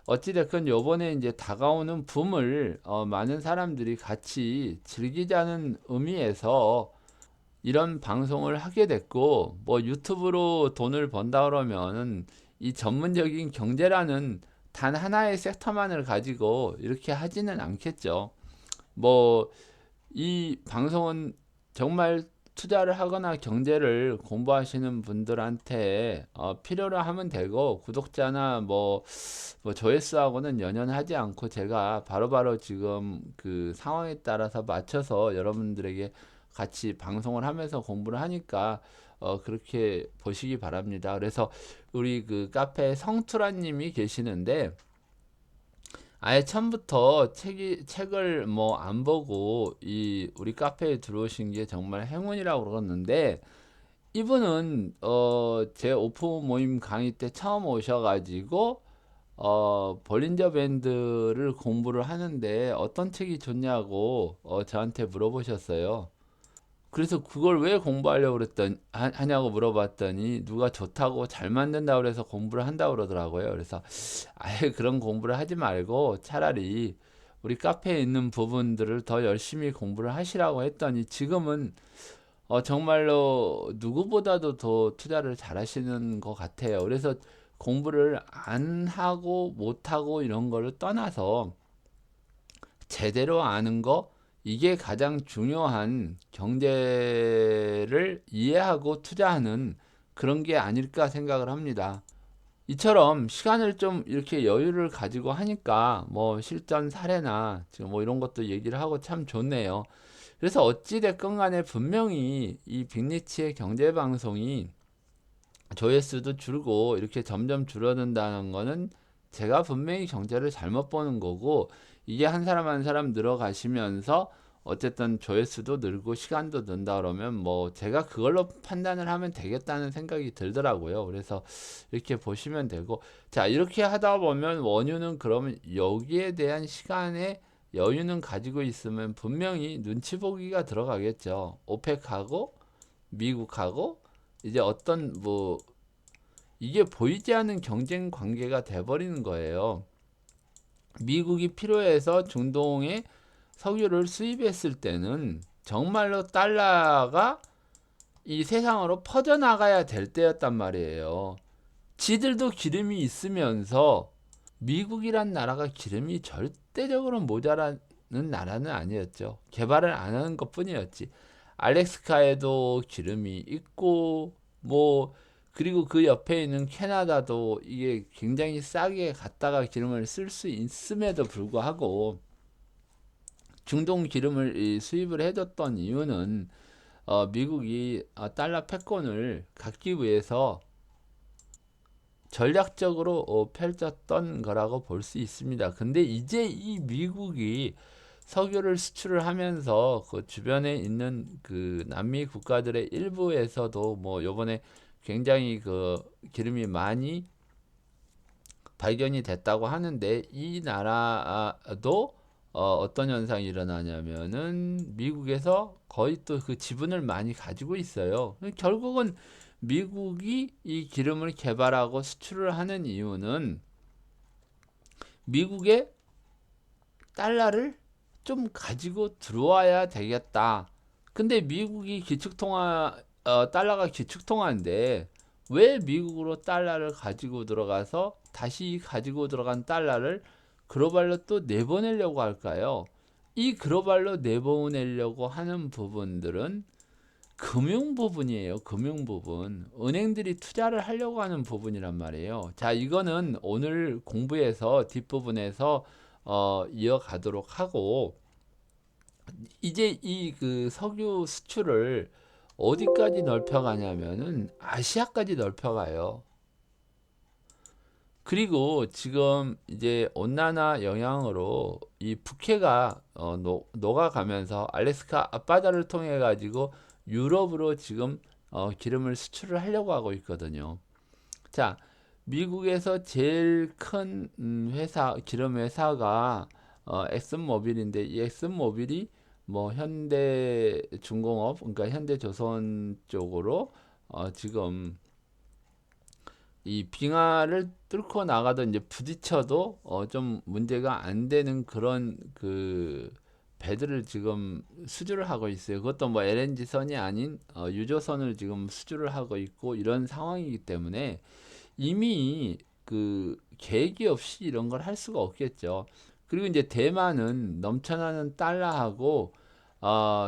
어찌됐건 요번에 이제 다가오는 붐을 많은 사람들이 같이 즐기자는 의미에서 이런 방송을 하게 됐고 뭐 유튜브로 돈을 번다 그러면은 이 전문적인 경제라는 단 하나의 섹터만을 가지고 이렇게 하지는 않겠죠. 뭐 이 방송은 정말 투자를 하거나 경제를 공부하시는 분들한테 필요로 하면 되고 구독자나 뭐 조회수하고는 연연하지 않고 제가 바로바로 지금 그 상황에 따라서 맞춰서 여러분들에게 같이 방송을 하면서 공부를 하니까 그렇게 보시기 바랍니다. 그래서 우리 그 카페 성투라님이 계시는데 아예 처음부터 책을 뭐 안 보고 이 우리 카페에 들어오신 게 정말 행운이라고 그러는데 이분은 제 오프 모임 강의 때 처음 오셔가지고 볼린저 밴드를 공부를 하는데 어떤 책이 좋냐고 저한테 물어보셨어요. 그래서 그걸 왜 공부하려고 그랬더니 하냐고 물어봤더니 누가 좋다고 잘 만든다고 그래서 공부를 한다고 그러더라고요. 그래서 아예 그런 공부를 하지 말고 차라리 우리 카페에 있는 부분들을 더 열심히 공부를 하시라고 했더니 지금은 정말로 누구보다도 더 투자를 잘 하시는 것 같아요. 그래서 공부를 안 하고 못 하고 이런 거를 떠나서 제대로 아는 거, 이게 가장 중요한 경제를 이해하고 투자하는 그런 게 아닐까 생각을 합니다. 이처럼 시간을 좀 이렇게 여유를 가지고 하니까 뭐 실전 사례나 지금 뭐 이런 것도 얘기를 하고 참 좋네요. 그래서 어찌됐건 간에 분명히 이 빅리치의 경제방송이 조회수도 줄고 이렇게 점점 줄어든다는 거는 제가 분명히 경제를 잘못 보는 거고, 이게 한 사람 한 사람 늘어가시면서 어쨌든 조회수도 늘고 시간도 는다 그러면 뭐 제가 그걸로 판단을 하면 되겠다는 생각이 들더라고요. 그래서 이렇게 보시면 되고, 자 이렇게 하다 보면 원유는 그러면 여기에 대한 시간의 여유는 가지고 있으면 분명히 눈치 보기가 들어가겠죠. 오펙하고 미국하고 이제 어떤 뭐 이게 보이지 않는 경쟁 관계가 돼버리는 거예요. 미국이 필요해서 중동에 석유를 수입했을 때는 정말로 달러가 이 세상으로 퍼져나가야 될 때였단 말이에요. 지들도 기름이 있으면서 미국이란 나라가 기름이 절대적으로 모자라는 나라는 아니었죠. 개발을 안 하는 것 뿐이었지. 알래스카에도 기름이 있고 뭐 그리고 그 옆에 있는 캐나다도 이게 굉장히 싸게 갖다가 기름을 쓸 수 있음에도 불구하고 중동 기름을 수입을 해줬던 이유는 미국이 달러 패권을 갖기 위해서 전략적으로 펼쳤던 거라고 볼 수 있습니다. 근데 이제 이 미국이 석유를 수출을 하면서 그 주변에 있는 그 남미 국가들의 일부에서도 뭐 요번에 굉장히 그 기름이 많이 발견이 됐다고 하는데, 이 나라도 어떤 현상이 일어나냐면은 미국에서 거의 또 그 지분을 많이 가지고 있어요. 결국은 미국이 이 기름을 개발하고 수출을 하는 이유는 미국의 달러를 좀 가지고 들어와야 되겠다. 근데 미국이 기축통화, 달러가 기축통화인데 왜 미국으로 달러를 가지고 들어가서 다시 가지고 들어간 달러를 글로벌로 또 내보내려고 할까요? 이 글로벌로 내보내려고 하는 부분들은 금융 부분이에요. 금융 부분. 은행들이 투자를 하려고 하는 부분이란 말이에요. 자, 이거는 오늘 공부에서 뒷부분에서 이어가도록 하고, 이제 이 그 석유 수출을 어디까지 넓혀가냐면은 아시아까지 넓혀가요. 그리고 지금 이제 온난화 영향으로 이 북해가 녹아가면서 알래스카 앞바다를 통해 가지고 유럽으로 지금 기름을 수출을 하려고 하고 있거든요. 자, 미국에서 제일 큰 회사, 기름 회사가 엑슨모빌인데, 이 엑슨모빌이 뭐 현대중공업, 그러니까 현대조선 쪽으로 지금 이 빙하를 뚫고 나가도 이제 부딪혀도 좀 문제가 안 되는 그런 그 배들을 지금 수주를 하고 있어요. 그것도 뭐 LNG 선이 아닌 유조선을 지금 수주를 하고 있고 이런 상황이기 때문에 이미 그 계획이 없이 이런 걸 할 수가 없겠죠. 그리고 이제 대만은 넘쳐나는 달러하고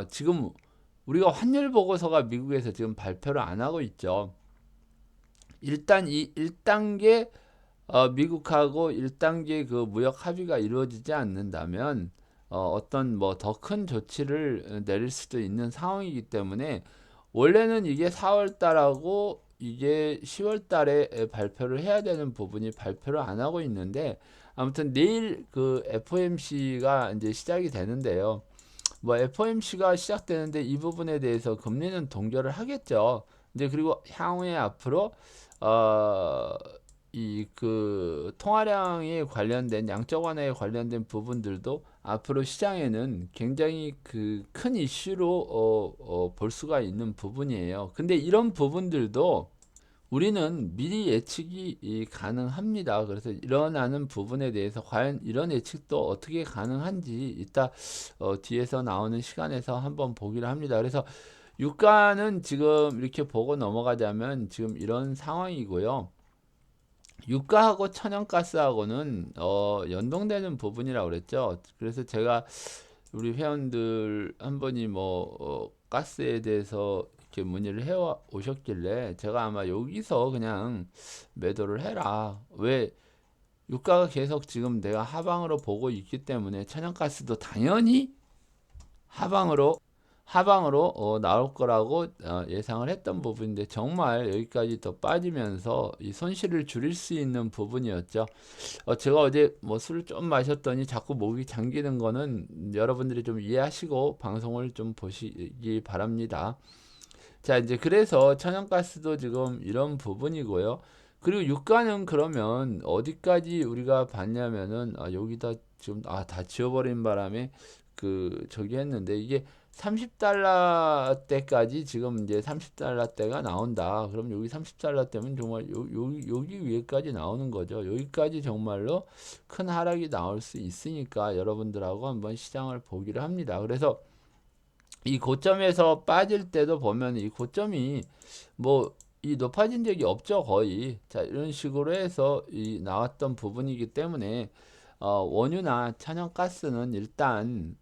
지금 우리가 환율 보고서가 미국에서 지금 발표를 안 하고 있죠. 일단 이 1단계 미국하고 1단계 그 무역 합의가 이루어지지 않는다면 어떤 뭐 더 큰 조치를 내릴 수도 있는 상황이기 때문에 원래는 이게 4월 달하고 이게 10월 달에 발표를 해야 되는 부분이 발표를 안 하고 있는데, 아무튼 내일 그 FOMC가 이제 시작이 되는데요. 뭐 FOMC가 시작되는데 이 부분에 대해서 금리는 동결을 하겠죠. 이제 그리고 향후에 앞으로 어 이 그 통화량에 관련된 양적 완화에 관련된 부분들도 앞으로 시장에는 굉장히 그 큰 이슈로 볼 수가 있는 부분이에요. 근데 이런 부분들도 우리는 미리 예측이 가능합니다. 그래서 일어나는 부분에 대해서 과연 이런 예측도 어떻게 가능한지 이따 뒤에서 나오는 시간에서 한번 보기로 합니다. 그래서 유가는 지금 이렇게 보고 넘어가자면 지금 이런 상황이고요. 유가하고 천연가스하고는 연동되는 부분이라고 그랬죠. 그래서 제가 우리 회원들 한 분이 뭐 가스에 대해서 이렇게 문의를 해 오셨길래 제가 아마 여기서 그냥 매도를 해라. 왜 유가가 계속 지금 내가 하방으로 보고 있기 때문에 천연가스도 당연히 하방으로 나올 거라고 예상을 했던 부분인데 정말 여기까지 더 빠지면서 이 손실을 줄일 수 있는 부분이었죠. 제가 어제 뭐 술을 좀 마셨더니 자꾸 목이 잠기는 거는 여러분들이 좀 이해하시고 방송을 좀 보시기 바랍니다. 자, 이제 그래서 천연가스도 지금 이런 부분이고요. 그리고 유가는 그러면 어디까지 우리가 봤냐면은 여기다 지금 다 지워버린 바람에 그 저기 했는데 이게 30달러대까지 지금 이제 30달러대가 나온다. 그럼 여기 30달러대면 정말 여기 위에까지 나오는 거죠. 여기까지 정말로 큰 하락이 나올 수 있으니까 여러분들하고 한번 시장을 보기를 합니다. 그래서 이 고점에서 빠질 때도 보면 이 고점이 뭐 이 높아진 적이 없죠, 거의. 자, 이런 식으로 해서 이 나왔던 부분이기 때문에 원유나 천연가스는 일단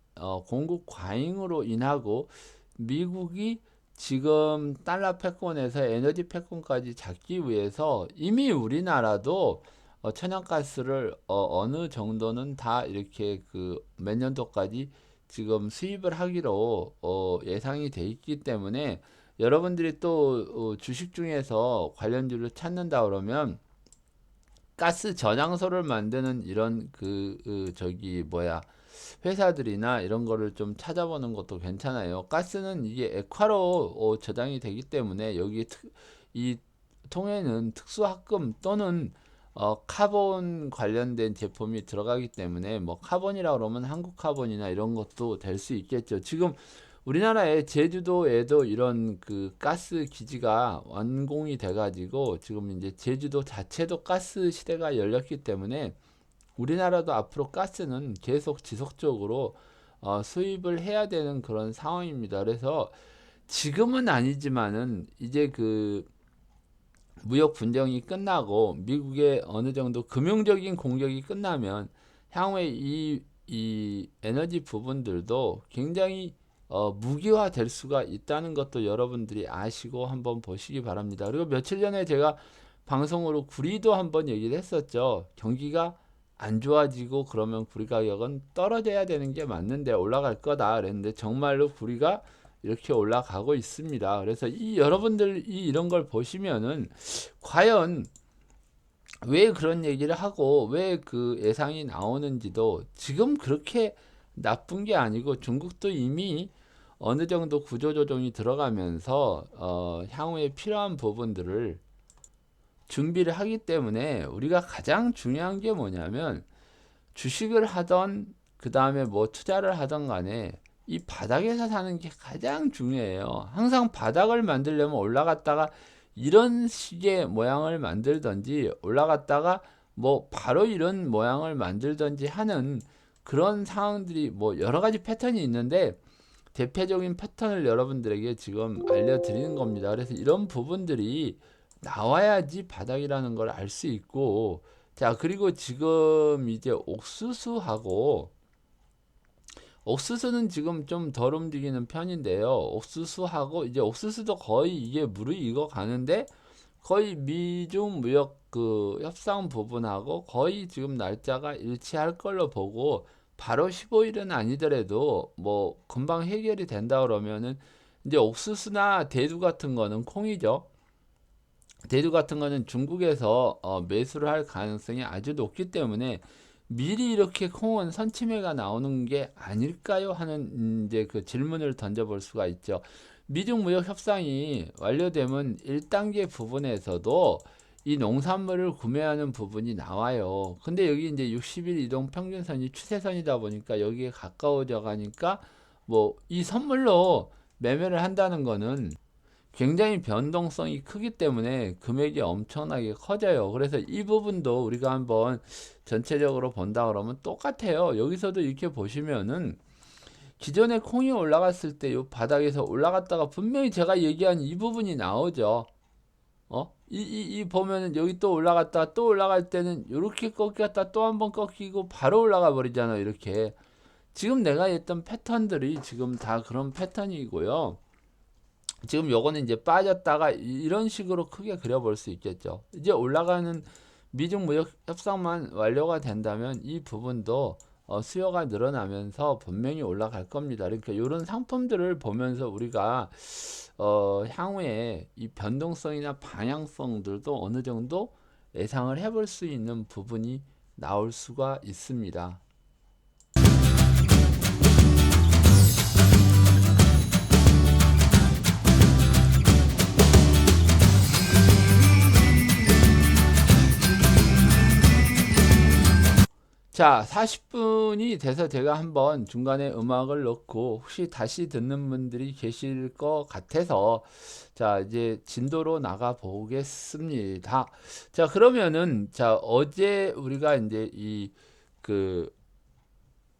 공급 과잉으로 인하고 미국이 지금 달러 패권에서 에너지 패권까지 잡기 위해서 이미 우리나라도 천연가스를 어느 정도는 다 이렇게 그 몇 년도까지 지금 수입을 하기로 예상이 돼 있기 때문에 여러분들이 또 주식 중에서 관련주를 찾는다 그러면 가스 저장소를 만드는 이런 저기 뭐야 회사들이나 이런 거를 좀 찾아보는 것도 괜찮아요. 가스는 이게 액화로 저장이 되기 때문에 여기 이 통에는 특수합금 또는 카본 관련된 제품이 들어가기 때문에 뭐 카본이라 그러면 한국 카본이나 이런 것도 될 수 있겠죠. 지금 우리나라의 제주도에도 이런 그 가스 기지가 완공이 돼 가지고 지금 이제 제주도 자체도 가스 시대가 열렸기 때문에 우리나라도 앞으로 가스는 계속 지속적으로 수입을 해야 되는 그런 상황입니다. 그래서 지금은 아니지만은 이제 그 무역 분쟁이 끝나고 미국의 어느 정도 금융적인 공격이 끝나면 향후에 이 에너지 부분들도 굉장히 무기화 될 수가 있다는 것도 여러분들이 아시고 한번 보시기 바랍니다. 그리고 며칠 전에 제가 방송으로 구리도 한번 얘기를 했었죠. 경기가 안 좋아지고 그러면 구리 가격은 떨어져야 되는 게 맞는데 올라갈 거다 그랬는데 정말로 구리가 이렇게 올라가고 있습니다. 그래서 이 여러분들이 이런 걸 보시면은 과연 왜 그런 얘기를 하고 왜 그 예상이 나오는지도 지금 그렇게 나쁜 게 아니고 중국도 이미 어느 정도 구조조정이 들어가면서 향후에 필요한 부분들을 준비를 하기 때문에 우리가 가장 중요한 게 뭐냐면 주식을 하던 그 다음에 뭐 투자를 하던 간에 이 바닥에서 사는 게 가장 중요해요. 항상 바닥을 만들려면 올라갔다가 이런 식의 모양을 만들든지 올라갔다가 뭐 바로 이런 모양을 만들든지 하는 그런 상황들이 뭐 여러 가지 패턴이 있는데 대표적인 패턴을 여러분들에게 지금 알려드리는 겁니다. 그래서 이런 부분들이 나와야지 바닥이라는 걸 알 수 있고 자 그리고 지금 이제 옥수수는 지금 좀 덜 움직이는 편인데요. 옥수수하고 이제 옥수수도 거의 이게 무르익어 가는데 거의 미중 무역 그 협상 부분하고 거의 지금 날짜가 일치할 걸로 보고 바로 15일은 아니더라도 뭐 금방 해결이 된다 그러면은 이제 옥수수나 대두 같은 거는 콩이죠. 대두 같은 거는 중국에서 매수를 할 가능성이 아주 높기 때문에 미리 이렇게 콩은 선침해가 나오는 게 아닐까요? 하는 이제 그 질문을 던져볼 수가 있죠. 미중 무역 협상이 완료되면 1단계 부분에서도 이 농산물을 구매하는 부분이 나와요. 근데 여기 이제 60일 이동 평균선이 추세선이다 보니까 여기에 가까워져 가니까 뭐 이 선물로 매매를 한다는 거는 굉장히 변동성이 크기 때문에 금액이 엄청나게 커져요. 그래서 이 부분도 우리가 한번 전체적으로 본다 그러면 똑같아요. 여기서도 이렇게 보시면은 기존에 콩이 올라갔을 때 이 바닥에서 올라갔다가 분명히 제가 얘기한 이 부분이 나오죠. 이 보면은 여기 또 올라갔다 또 올라갈 때는 이렇게 꺾였다 또 한번 꺾이고 바로 올라가 버리잖아요. 이렇게. 지금 내가 했던 패턴들이 지금 다 그런 패턴이고요. 지금 요거는 이제 빠졌다가 이런 식으로 크게 그려볼 수 있겠죠. 이제 올라가는 미중 무역 협상만 완료가 된다면 이 부분도 수요가 늘어나면서 분명히 올라갈 겁니다. 그러니까 이런 상품들을 보면서 우리가 향후에 이 변동성이나 방향성들도 어느 정도 예상을 해볼 수 있는 부분이 나올 수가 있습니다. 자, 40분이 돼서 제가 한번 중간에 음악을 넣고 혹시 다시 듣는 분들이 계실 것 같아서 자, 이제 진도로 나가 보겠습니다. 자, 그러면은 자, 어제 우리가 이제 이 그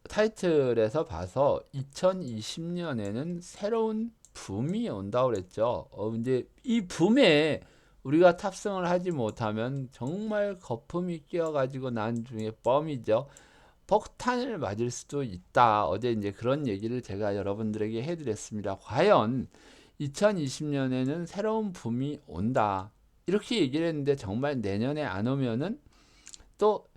타이틀에서 봐서 2020년에는 새로운 붐이 온다고 그랬죠. 이제 이 붐에 우리가 탑승을 하지 못하면 정말 거품이 끼어가지고 나중에 뻥이죠. 폭탄을 맞을 수도 있다. 어제 이제 그런 얘기를 제가 여러분들에게 해드렸습니다. 과연 2020년에는 새로운 붐이 온다. 이렇게 얘기를 했는데 정말 내년에 안 오면은 또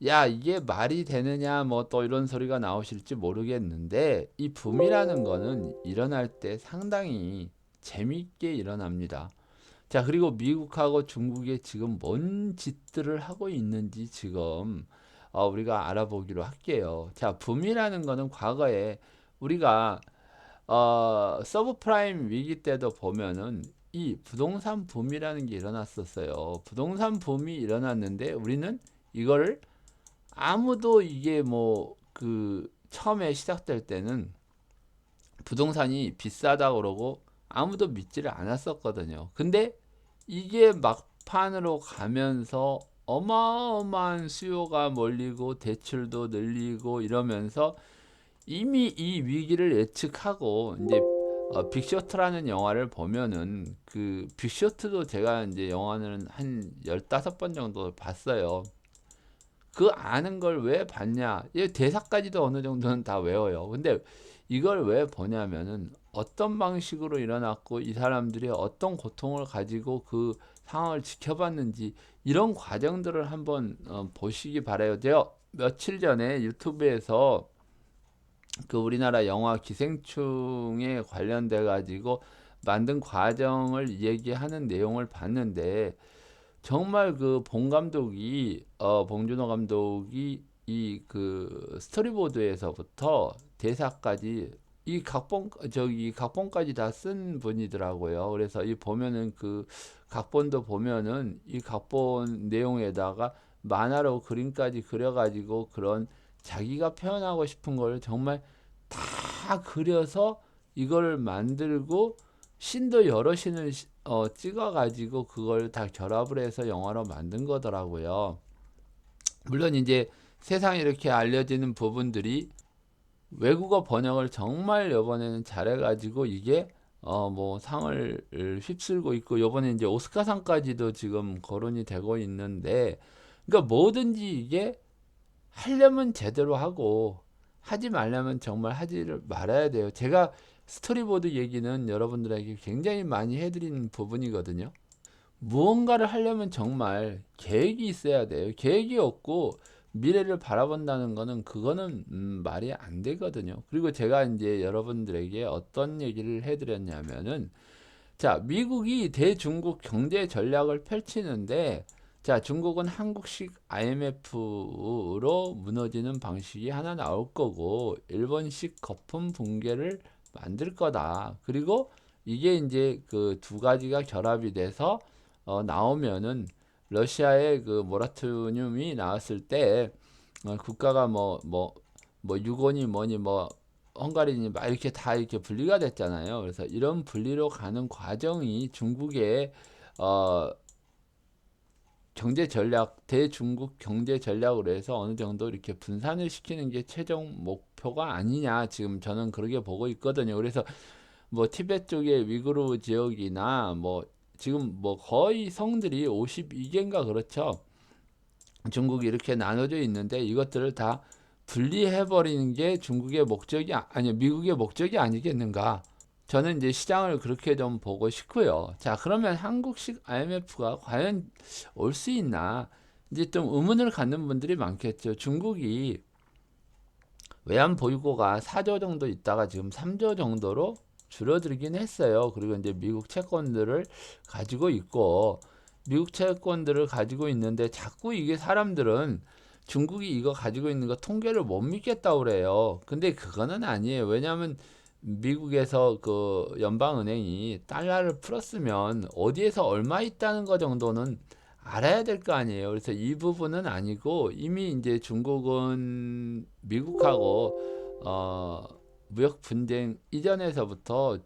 야, 이게 말이 되느냐, 뭐 또 이런 소리가 나오실지 모르겠는데, 이 붐이라는 거는 일어날 때 상당히 재밌게 일어납니다. 자, 그리고 미국하고 중국이 지금 뭔 짓들을 하고 있는지 지금 우리가 알아보기로 할게요. 자, 붐이라는 거는 과거에 우리가 서브프라임 위기 때도 보면은 이 부동산 붐이라는 게 일어났었어요. 부동산 붐이 일어났는데 우리는 이거를 아무도 이게 뭐 그 처음에 시작될 때는 부동산이 비싸다 그러고 아무도 믿지를 않았었거든요. 근데 이게 막판으로 가면서 어마어마한 수요가 몰리고 대출도 늘리고 이러면서 이미 이 위기를 예측하고 이제 빅쇼트라는 영화를 보면은 그 빅쇼트도 제가 이제 영화는 한 15번 정도 봤어요. 그 아는 걸 왜 봤냐? 이 대사까지도 어느 정도는 다 외워요. 근데 이걸 왜 보냐면은 어떤 방식으로 일어났고 이 사람들이 어떤 고통을 가지고 그 상황을 지켜봤는지 이런 과정들을 한번 보시기 바라요. 제가 며칠 전에 유튜브에서 그 우리나라 영화 기생충에 관련돼 가지고 만든 과정을 얘기하는 내용을 봤는데 정말 그 봉 감독이 봉준호 감독이 이 그 스토리보드에서부터 대사까지 이 각본까지 다 쓴 분이더라고요. 그래서 이 보면은 그 각본도 보면은 이 각본 내용에다가 만화로 그림까지 그려가지고 그런 자기가 표현하고 싶은 걸 정말 다 그려서 이걸 만들고 신도 여러 신을 찍어가지고 그걸 다 결합을 해서 영화로 만든 거더라고요. 물론 이제 세상에 이렇게 알려지는 부분들이 외국어 번역을 정말 이번에는 잘해가지고 이게 뭐 상을 휩쓸고 있고 이번에 이제 오스카상까지도 지금 거론이 되고 있는데 그러니까 뭐든지 이게 하려면 제대로 하고 하지 말려면 정말 하지를 말아야 돼요. 제가 스토리보드 얘기는 여러분들에게 굉장히 많이 해드린 부분이거든요. 무언가를 하려면 정말 계획이 있어야 돼요. 계획이 없고 미래를 바라본다는 거는 그거는 말이 안 되거든요. 그리고 제가 이제 여러분들에게 어떤 얘기를 해드렸냐면은 자, 미국이 대중국 경제 전략을 펼치는데 자, 중국은 한국식 IMF로 무너지는 방식이 하나 나올 거고 일본식 거품 붕괴를 만들 거다. 그리고 이게 이제 그 두 가지가 결합이 돼서 나오면은 러시아의 그 모라토리움이 나왔을 때 국가가 뭐 유고니 뭐니 뭐 헝가리니 막 이렇게 다 이렇게 분리가 됐잖아요. 그래서 이런 분리로 가는 과정이 중국의 어, 경제 전략, 대중국 경제 전략으로 해서 어느 정도 이렇게 분산을 시키는 게 최종 목표가 아니냐, 지금 저는 그렇게 보고 있거든요. 그래서 뭐 티베트 쪽의 위구르 지역이나 뭐 지금 뭐 거의 성들이 52개인가 그렇죠. 중국이 이렇게 나눠져 있는데 이것들을 다 분리해 버리는 게 중국의 목적이 아니 미국의 목적이 아니겠는가? 저는 이제 시장을 그렇게 좀 보고 싶고요. 자, 그러면 한국식 IMF가 과연 올 수 있나? 이제 좀 의문을 갖는 분들이 많겠죠. 중국이 외환 보유고가 4조 정도 있다가 지금 3조 정도로 줄어들긴 했어요. 그리고 이제 미국 채권들을 가지고 있고, 미국 채권들을 가지고 있는데 자꾸 이게 사람들은 중국이 이거 가지고 있는 거 통계를 못 믿겠다고 그래요. 근데 그거는 아니에요. 왜냐하면 미국에서 그 연방은행이 달러를 풀었으면 어디에서 얼마 있다는 거 정도는 알아야 될 거 아니에요. 그래서 이 부분은 아니고 이미 이제 중국은 미국하고 무역 분쟁 이전에서부터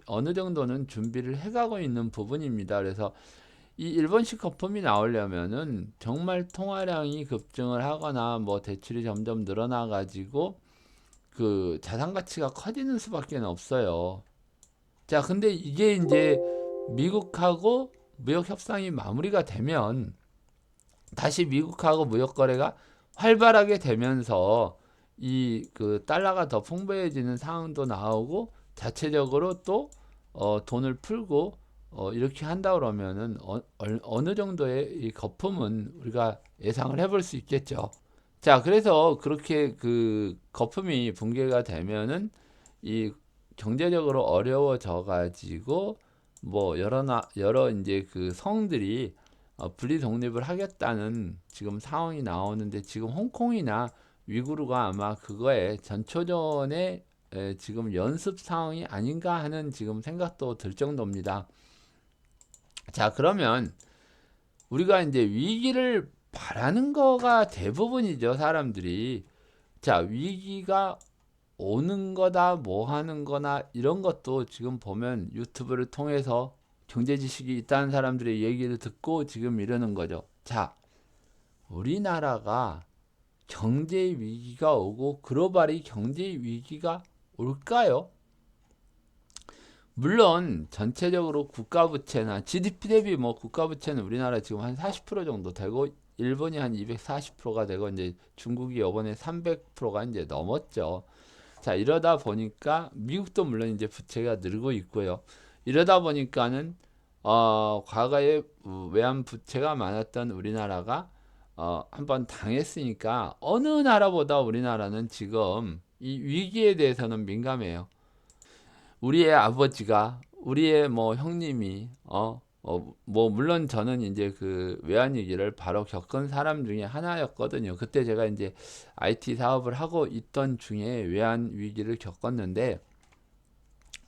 어느 정도는 준비를 해가고 있는 부분입니다. 그래서 이 일본식 거품이 나오려면은 정말 통화량이 급증을 하거나 뭐 대출이 점점 늘어나 가지고 그 자산 가치가 커지는 수밖에 없어요. 자, 근데 이게 이제 미국하고 무역 협상이 마무리가 되면 다시 미국하고 무역 거래가 활발하게 되면서 이 그 달러가 더 풍부해지는 상황도 나오고 자체적으로 또 돈을 풀고 이렇게 한다 그러면은 어느 정도의 이 거품은 우리가 예상을 해볼 수 있겠죠. 자, 그래서 그렇게 그 거품이 붕괴가 되면은 이 경제적으로 어려워져 가지고 뭐 여러 이제 그 성들이 분리 독립을 하겠다는 지금 상황이 나오는데, 지금 홍콩이나 위구르가 아마 그거에 전초전의 지금 연습 상황이 아닌가 하는 지금 생각도 들 정도입니다. 자, 그러면 우리가 이제 위기를 바라는 거가 대부분이죠, 사람들이. 자, 위기가 오는 거다, 뭐 하는 거나 이런 것도 지금 보면 유튜브를 통해서 경제 지식이 있다는 사람들의 얘기를 듣고 지금 이러는 거죠. 자, 우리나라가 경제 위기가 오고 글로벌이 경제 위기가 올까요? 물론 전체적으로 국가 부채나 GDP 대비 뭐 국가 부채는 우리나라 지금 한 40% 정도 되고 일본이 한 240%가 되고 이제 중국이 이번에 300%가 이제 넘었죠. 자, 이러다 보니까 미국도 물론 이제 부채가 늘고 있고요. 이러다 보니까는 과거에 외환 부채가 많았던 우리나라가 한번 당했으니까 어느 나라보다 우리나라는 지금 이 위기에 대해서는 민감해요. 우리의 아버지가 우리의 뭐 형님이 뭐 물론 저는 이제 그 외환 위기를 바로 겪은 사람 중에 하나였거든요. 그때 제가 이제 IT 사업을 하고 있던 중에 외환 위기를 겪었는데,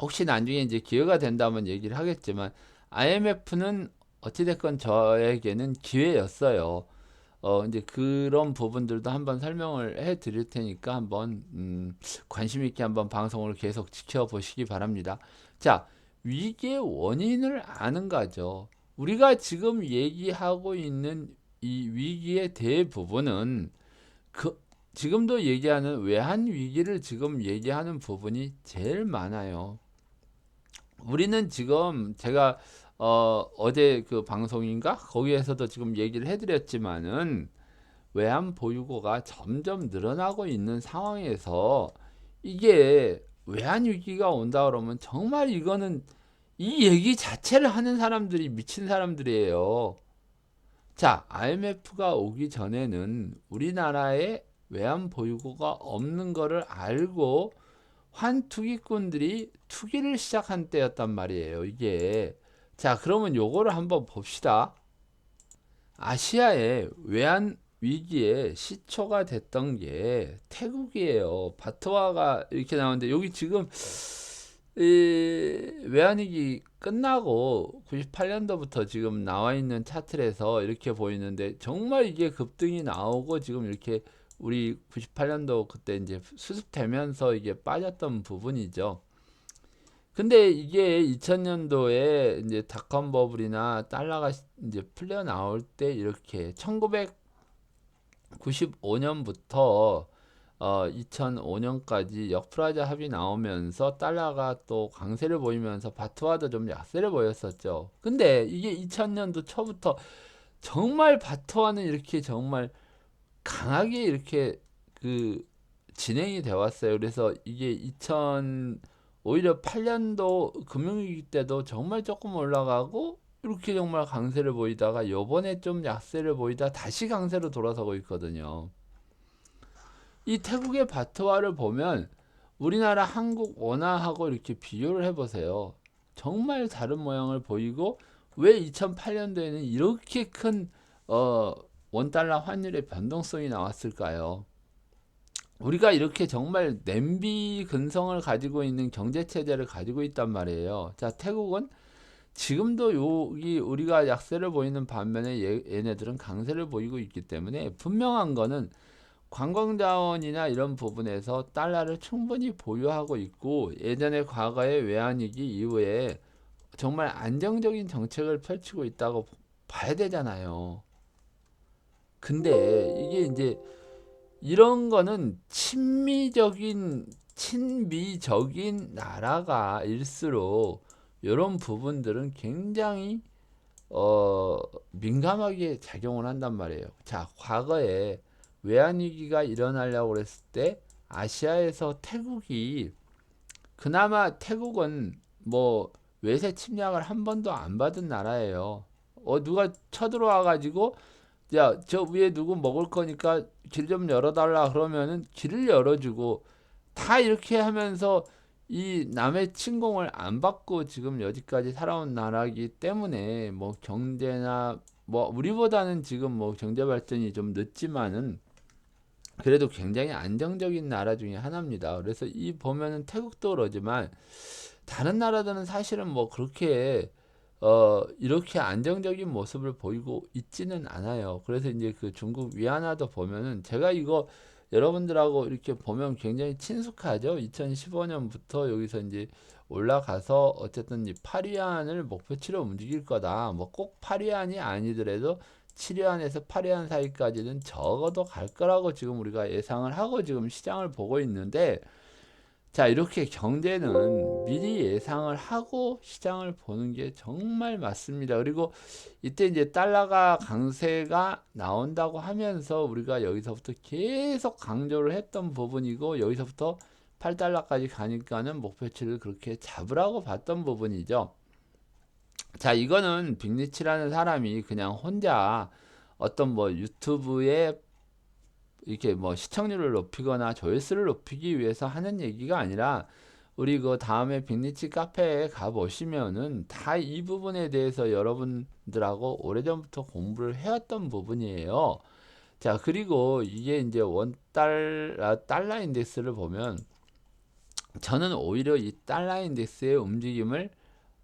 혹시 나중에 이제 기회가 된다면 얘기를 하겠지만 IMF는 어찌됐건 저에게는 기회였어요. 이제 그런 부분들도 한번 설명을 해 드릴 테니까 한번 관심 있게 한번 방송을 계속 지켜보시기 바랍니다. 자, 위기의 원인을 아는 거죠. 우리가 지금 얘기하고 있는 이 위기의 대부분은 그 지금도 얘기하는 외환 위기를 지금 얘기하는 부분이 제일 많아요. 우리는 지금 제가 어제 그 방송인가 거기에서도 지금 얘기를 해드렸지만은 외환 보유고가 점점 늘어나고 있는 상황에서 이게 외환 위기가 온다 그러면 정말 이거는 이 얘기 자체를 하는 사람들이 미친 사람들이에요. 자, IMF가 오기 전에는 우리나라에 외환 보유고가 없는 거를 알고 환투기꾼들이 투기를 시작한 때였단 말이에요, 이게. 자, 그러면 요거를 한번 봅시다. 아시아의 외환 위기의 시초가 됐던 게 태국이에요. 바트와가 이렇게 나오는데 여기 지금 이 외환위기 끝나고 98년도부터 지금 나와 있는 차트에서 이렇게 보이는데 정말 이게 급등이 나오고 지금 이렇게 우리 98년도 그때 이제 수습되면서 이게 빠졌던 부분이죠. 근데 이게 2000년도에 이제 닷컴 버블이나 달러가 이제 풀려 나올 때 이렇게 1995년부터 2005년까지 역프라자 합이 나오면서 달러가 또 강세를 보이면서 바트와도 좀 약세를 보였었죠. 근데 이게 2000년도 초부터 정말 바트와는 이렇게 정말 강하게 이렇게 그 진행이 되어 왔어요. 그래서 이게 2000 오히려 8년도 금융위기 때도 정말 조금 올라가고 이렇게 정말 강세를 보이다가 요번에 좀 약세를 보이다 다시 강세로 돌아서고 있거든요. 이 태국의 바트와를 보면 우리나라 한국 원화하고 이렇게 비교를 해보세요. 정말 다른 모양을 보이고 왜 2008년도에는 이렇게 큰 원달러 환율의 변동성이 나왔을까요? 우리가 이렇게 정말 냄비 근성을 가지고 있는 경제 체제를 가지고 있단 말이에요. 자, 태국은 지금도 여기 우리가 약세를 보이는 반면에 얘네들은 강세를 보이고 있기 때문에 분명한 거는 관광자원이나 이런 부분에서 달러를 충분히 보유하고 있고 예전에 과거의 외환위기 이후에 정말 안정적인 정책을 펼치고 있다고 봐야 되잖아요. 근데 이게 이제 이런 거는 친미적인 나라가 일수록 이런 부분들은 굉장히 어, 민감하게 작용을 한단 말이에요. 자, 과거에 외환위기가 일어나려고 그랬을 때 아시아에서 태국이 그나마 태국은 뭐 외세 침략을 한 번도 안 받은 나라예요. 누가 쳐들어와 가지고 야, 저 위에 누구 먹을 거니까 길 좀 열어달라 그러면은 길을 열어주고 다 이렇게 하면서 이 남의 침공을 안 받고 지금 여기까지 살아온 나라이기 때문에 뭐 경제나 뭐 우리보다는 지금 뭐 경제 발전이 좀 늦지만은 그래도 굉장히 안정적인 나라 중에 하나입니다. 그래서 이 보면은 태국도 그러지만 다른 나라들은 사실은 뭐 그렇게 이렇게 안정적인 모습을 보이고 있지는 않아요. 그래서 이제 그 중국 위안화도 보면은 제가 이거 여러분들하고 이렇게 보면 굉장히 친숙하죠. 2015년부터 여기서 이제 올라가서 어쨌든 이 8위안을 목표치로 움직일 거다. 뭐 꼭 8위안이 아니더라도 7위안에서 8위안 사이까지는 적어도 갈 거라고 지금 우리가 예상을 하고 지금 시장을 보고 있는데 자, 이렇게 경제는 미리 예상을 하고 시장을 보는 게 정말 맞습니다. 그리고 이때 이제 달러가 강세가 나온다고 하면서 우리가 여기서부터 계속 강조를 했던 부분이고 여기서부터 8달러까지 가니까는 목표치를 그렇게 잡으라고 봤던 부분이죠. 자, 이거는 빅리치라는 사람이 그냥 혼자 어떤 뭐 유튜브에 이렇게 뭐 시청률을 높이거나 조회수를 높이기 위해서 하는 얘기가 아니라 우리 그 다음에 빅리치 카페에 가 보시면은 다 이 부분에 대해서 여러분들하고 오래전부터 공부를 해왔던 부분이에요. 자, 그리고 이게 이제 달러 인덱스를 보면 저는 오히려 이 달러 인덱스의 움직임을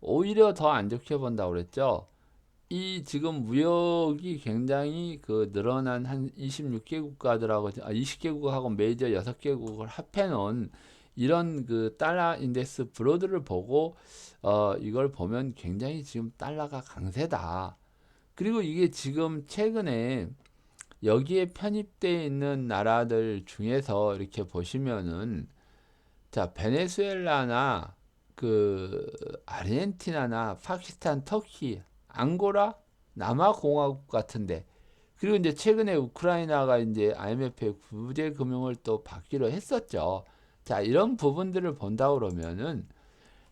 오히려 더 안 좋게 본다고 그랬죠. 이 지금 무역이 굉장히 그 늘어난 한 26개 국가들하고 20개국하고 메이저 6개국을 합해 놓은 이런 그 달러 인덱스 브로드를 보고 이걸 보면 굉장히 지금 달러가 강세다. 그리고 이게 지금 최근에 여기에 편입되어 있는 나라들 중에서 이렇게 보시면은 자, 베네수엘라나 그 아르헨티나나 파키스탄, 터키, 앙고라, 남아공화국 같은데 그리고 이제 최근에 우크라이나가 이제 IMF의 구제 금융을 또 받기로 했었죠. 자, 이런 부분들을 본다 그러면은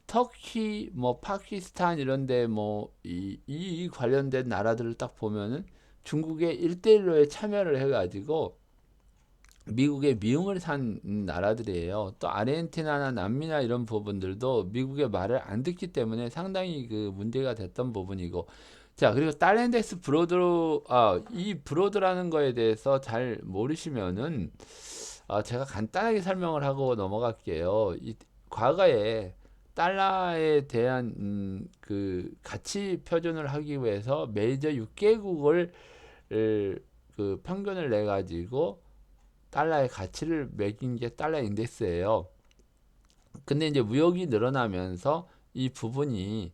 터키, 뭐 파키스탄 이런데 뭐 이 관련된 나라들을 딱 보면은 중국의 1대1로에 참여를 해가지고 미국의 미움을 산 나라들이에요. 또 아르헨티나나 남미나 이런 부분들도 미국의 말을 안 듣기 때문에 상당히 그 문제가 됐던 부분이고. 자, 그리고 달랜덱스 이 브로드라는 거에 대해서 잘 모르시면은 제가 간단하게 설명을 하고 넘어갈게요. 과거에 달러에 대한 그 가치 표준을 하기 위해서 메이저 6개국을 그 평균을 내 가지고 달러의 가치를 매긴 게 달러 인덱스예요. 근데 이제 무역이 늘어나면서 이 부분이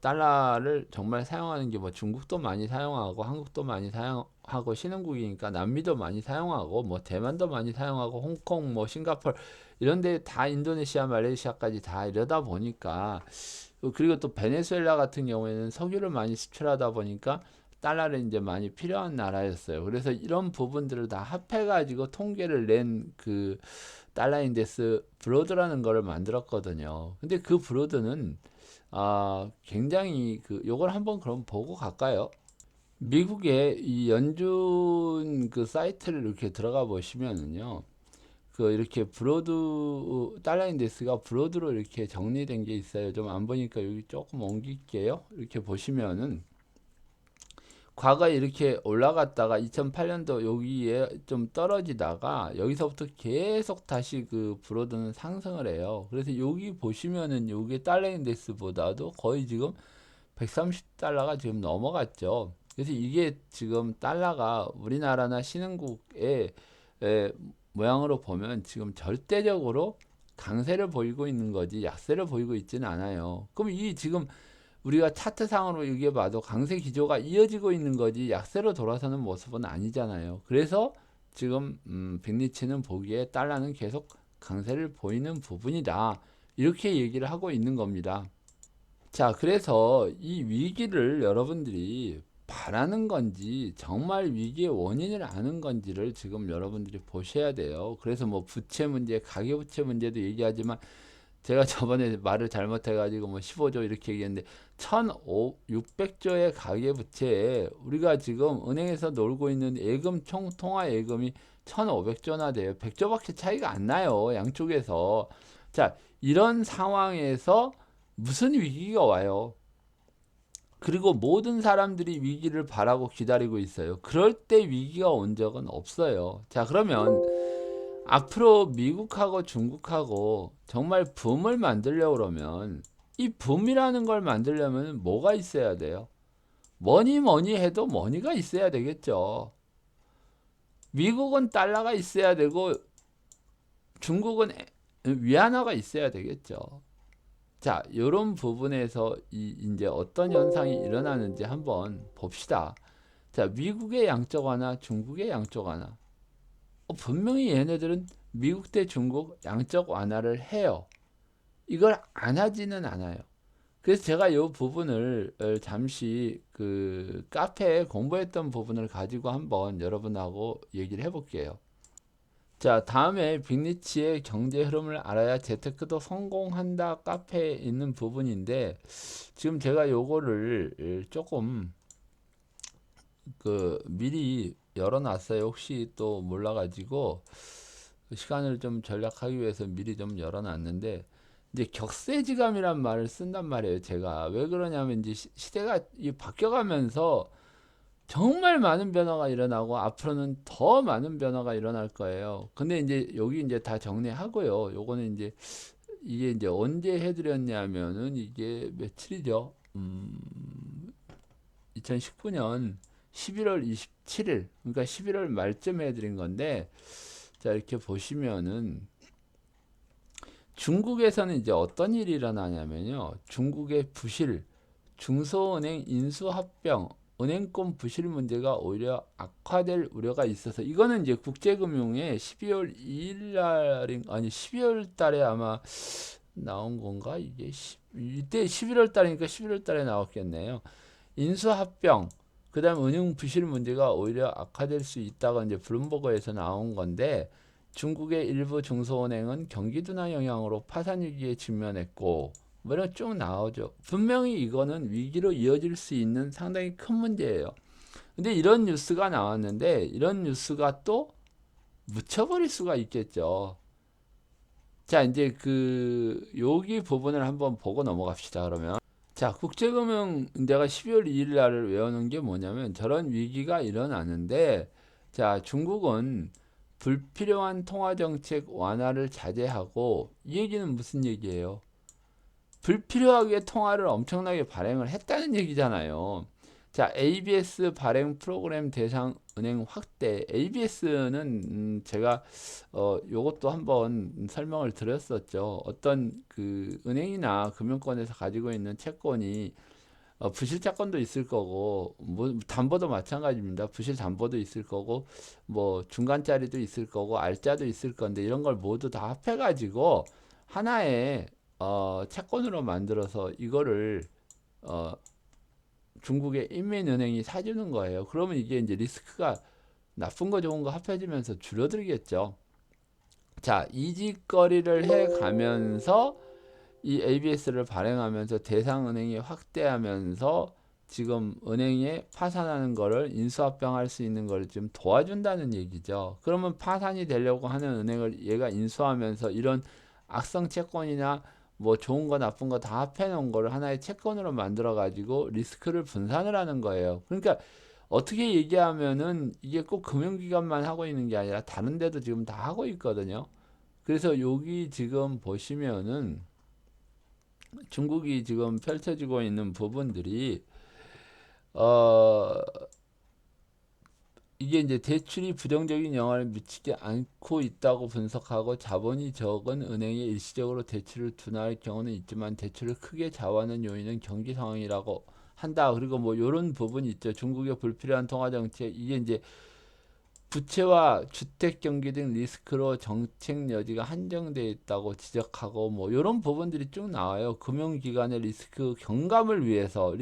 달러를 정말 사용하는 게 뭐 중국도 많이 사용하고 한국도 많이 사용하고 신흥국이니까 남미도 많이 사용하고 뭐 대만도 많이 사용하고 홍콩 뭐 싱가포르 이런 데 다 인도네시아 말레이시아까지 다 이러다 보니까 그리고 또 베네수엘라 같은 경우에는 석유를 많이 수출하다 보니까 달러를 이제 많이 필요한 나라였어요. 그래서 이런 부분들을 다 합해 가지고 통계를 낸 그 달러 인덱스 브로드라는 거를 만들었거든요. 근데 그 브로드는 굉장히 요걸 한번 그럼 보고 갈까요? 미국의 이 연준 그 사이트를 이렇게 들어가 보시면은요. 이렇게 브로드 달러 인덱스가 브로드로 이렇게 정리된 게 있어요. 좀 안 보니까 여기 조금 옮길게요. 이렇게 보시면은 과거에 이렇게 올라갔다가 2008년도 여기에 좀 떨어지다가 여기서부터 계속 다시 그 브로드는 상승을 해요. 그래서 여기 보시면은 여기 달러 인덱스보다도 거의 지금 130달러가 지금 넘어갔죠. 그래서 이게 지금 달러가 우리나라나 신흥국의 모양으로 보면 지금 절대적으로 강세를 보이고 있는 거지 약세를 보이고 있지는 않아요. 그럼 이 지금 우리가 차트상으로 이게 봐도 강세 기조가 이어지고 있는 거지 약세로 돌아서는 모습은 아니잖아요. 그래서 지금 빅리치는 보기에 달러는 계속 강세를 보이는 부분이다. 이렇게 얘기를 하고 있는 겁니다. 자, 그래서 이 위기를 여러분들이 바라는 건지 정말 위기의 원인을 아는 건지를 지금 여러분들이 보셔야 돼요. 그래서 뭐 부채 문제, 가계부채 문제도 얘기하지만 제가 저번에 말을 잘못해가지고 뭐 15조 이렇게 얘기했는데 1,600조의 가계부채에 우리가 지금 은행에서 놀고 있는 예금 총 통화 예금이 1,500조나 돼요. 100조밖에 차이가 안 나요. 양쪽에서. 자, 이런 상황에서 무슨 위기가 와요? 그리고 모든 사람들이 위기를 바라고 기다리고 있어요. 그럴 때 위기가 온 적은 없어요. 자, 그러면 앞으로 미국하고 중국하고 정말 붐을 만들려고 그러면 이 붐이라는 걸 만들려면 뭐가 있어야 돼요? 뭐니 뭐니 해도 머니가 있어야 되겠죠. 미국은 달러가 있어야 되고 중국은 위안화가 있어야 되겠죠. 자, 이런 부분에서 이제 어떤 현상이 일어나는지 한번 봅시다. 자, 미국의 양적 완화, 중국의 양적 완화. 분명히 얘네들은 미국 대 중국 양적 완화를 해요. 이걸 안 하지는 않아요. 그래서 제가 이 부분을 잠시 그 카페에 공부했던 부분을 가지고 한번 여러분하고 얘기를 해볼게요. 자, 다음에 빅리치의 경제 흐름을 알아야 재테크도 성공한다 카페에 있는 부분인데 지금 제가 요거를 조금 미리 열어놨어요. 혹시 또 몰라가지고 시간을 좀 절약하기 위해서 미리 좀 열어놨는데 이제 격세지감이란 말을 쓴단 말이에요. 제가 왜 그러냐면 이제 시대가 바뀌어가면서 정말 많은 변화가 일어나고 앞으로는 더 많은 변화가 일어날 거예요. 근데 이제 여기 이제 다 정리하고요. 요거는 이제 이게 이제 언제 해드렸냐면은 이게 며칠이죠? 2019년 11월 27일, 그러니까 11월 말쯤에 해드린 건데, 자, 이렇게 보시면은 중국에서는 이제 어떤 일이 일어나냐면요. 중국의 부실, 중소은행 인수합병, 은행권 부실 문제가 오히려 악화될 우려가 있어서 이거는 이제 국제금융에 12월 2일 날 아니 12월 달에 아마 나온 건가? 이때 11월 달이니까 11월 달에 나왔겠네요. 인수합병, 그다음 은행 부실 문제가 오히려 악화될 수 있다고 이제 블룸버그에서 나온 건데 중국의 일부 중소은행은 경기 둔화 영향으로 파산 위기에 직면했고 뭐 이런 쭉 나오죠. 분명히 이거는 위기로 이어질 수 있는 상당히 큰 문제예요. 근데 이런 뉴스가 나왔는데 이런 뉴스가 또 묻혀버릴 수가 있겠죠. 자, 이제 여기 부분을 한번 보고 넘어갑시다. 그러면 자, 국제금융 내가 12월 2일 날을 외우는 게 뭐냐면 저런 위기가 일어나는데 자, 중국은 불필요한 통화정책 완화를 자제하고 이 얘기는 무슨 얘기예요? 불필요하게 통화를 엄청나게 발행을 했다는 얘기잖아요. 자, ABS 발행 프로그램 대상 은행 확대. ABS는 제가 요것도 한번 설명을 드렸었죠. 어떤 그 은행이나 금융권에서 가지고 있는 채권이 부실 채권도 있을 거고, 뭐 담보도 마찬가지입니다. 부실 담보도 있을 거고, 뭐 중간짜리도 있을 거고, 알짜도 있을 건데 이런 걸 모두 다 합해가지고 하나의 채권으로 만들어서 이거를 어, 중국의 인민은행이 사주는 거예요. 그러면 이게 이제 리스크가 나쁜 거 좋은 거 합해지면서 줄어들겠죠. 자, 이 짓거리를 해 가면서 이 ABS를 발행하면서 대상은행이 확대하면서 지금 은행에 파산하는 거를 인수합병할 수 있는 걸 지금 도와준다는 얘기죠. 그러면 파산이 되려고 하는 은행을 얘가 인수하면서 이런 악성 채권이나 뭐 좋은 거 나쁜 거 다 합해 놓은 거를 하나의 채권으로 만들어 가지고 리스크를 분산을 하는 거예요. 그러니까 어떻게 얘기하면은 이게 꼭 금융기관만 하고 있는 게 아니라 다른 데도 지금 다 하고 있거든요. 그래서 여기 지금 보시면은 중국이 지금 펼쳐지고 있는 부분들이 어 이게 이제 대출이 부정적인 영향을 미치지 않고 있다고 분석하고 자본이 적은 은행에 일시적으로 대출을 둔화할 경우는 있지만 대출을 크게 좌우하는 요인은 경기 상황이라고 한다. 그리고 뭐 이런 부분이 있죠. 중국의 불필요한 통화 정책 이게 이제 부채와 주택 경기 등 리스크로 정책 여지가 한정되어 있다고 지적하고 뭐 이런 부분들이 쭉 나와요. 금융기관의 리스크 경감을 위해서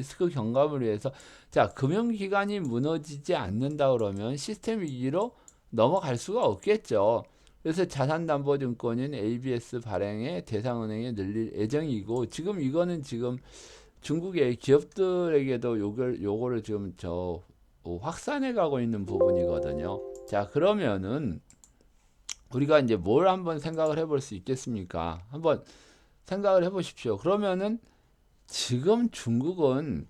자 금융기관이 무너지지 않는다 그러면 시스템 위기로 넘어갈 수가 없겠죠. 그래서 자산담보증권인 ABS 발행에 대상은행에 늘릴 예정이고 지금 이거는 지금 중국의 기업들에게도 요거를 지금 확산해 가고 있는 부분이거든요. 자, 그러면은 우리가 이제 뭘 한번 생각을 해볼 수 있겠습니까? 한번 생각을 해보십시오. 그러면은 지금 중국은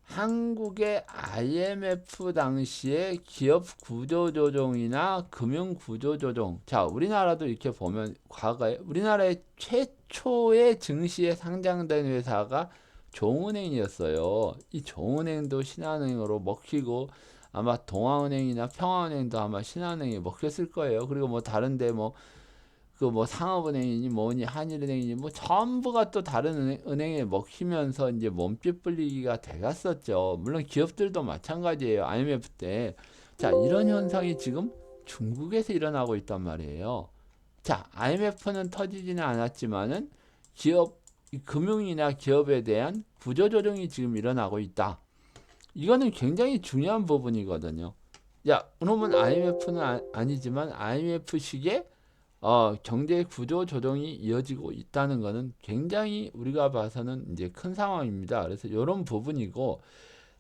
한국의 IMF 당시에 기업 구조조정이나 금융 구조조정. 자, 우리나라도 이렇게 보면 과거에 우리나라의 최초의 증시에 상장된 회사가 종은행이었어요. 이 종은행도 신한은행으로 먹히고 아마 동아은행이나 평화은행도 아마 신한은행에 먹혔을 거예요. 그리고 뭐 다른데 뭐 그 뭐 상업은행이니 뭐니 한일은행이니 뭐 전부가 또 다른 은행에 먹히면서 이제 몸집 불리기가 돼갔었죠. 물론 기업들도 마찬가지예요. IMF 때. 자, 이런 현상이 지금 중국에서 일어나고 있단 말이에요. 자, IMF는 터지지는 않았지만은 기업 금융이나 기업에 대한 구조조정이 지금 일어나고 있다. 이거는 굉장히 중요한 부분이거든요. 야, 그러면 IMF는 아니지만 IMF식의 경제 구조 조정이 이어지고 있다는 것은 굉장히 우리가 봐서는 이제 큰 상황입니다. 그래서 이런 부분이고,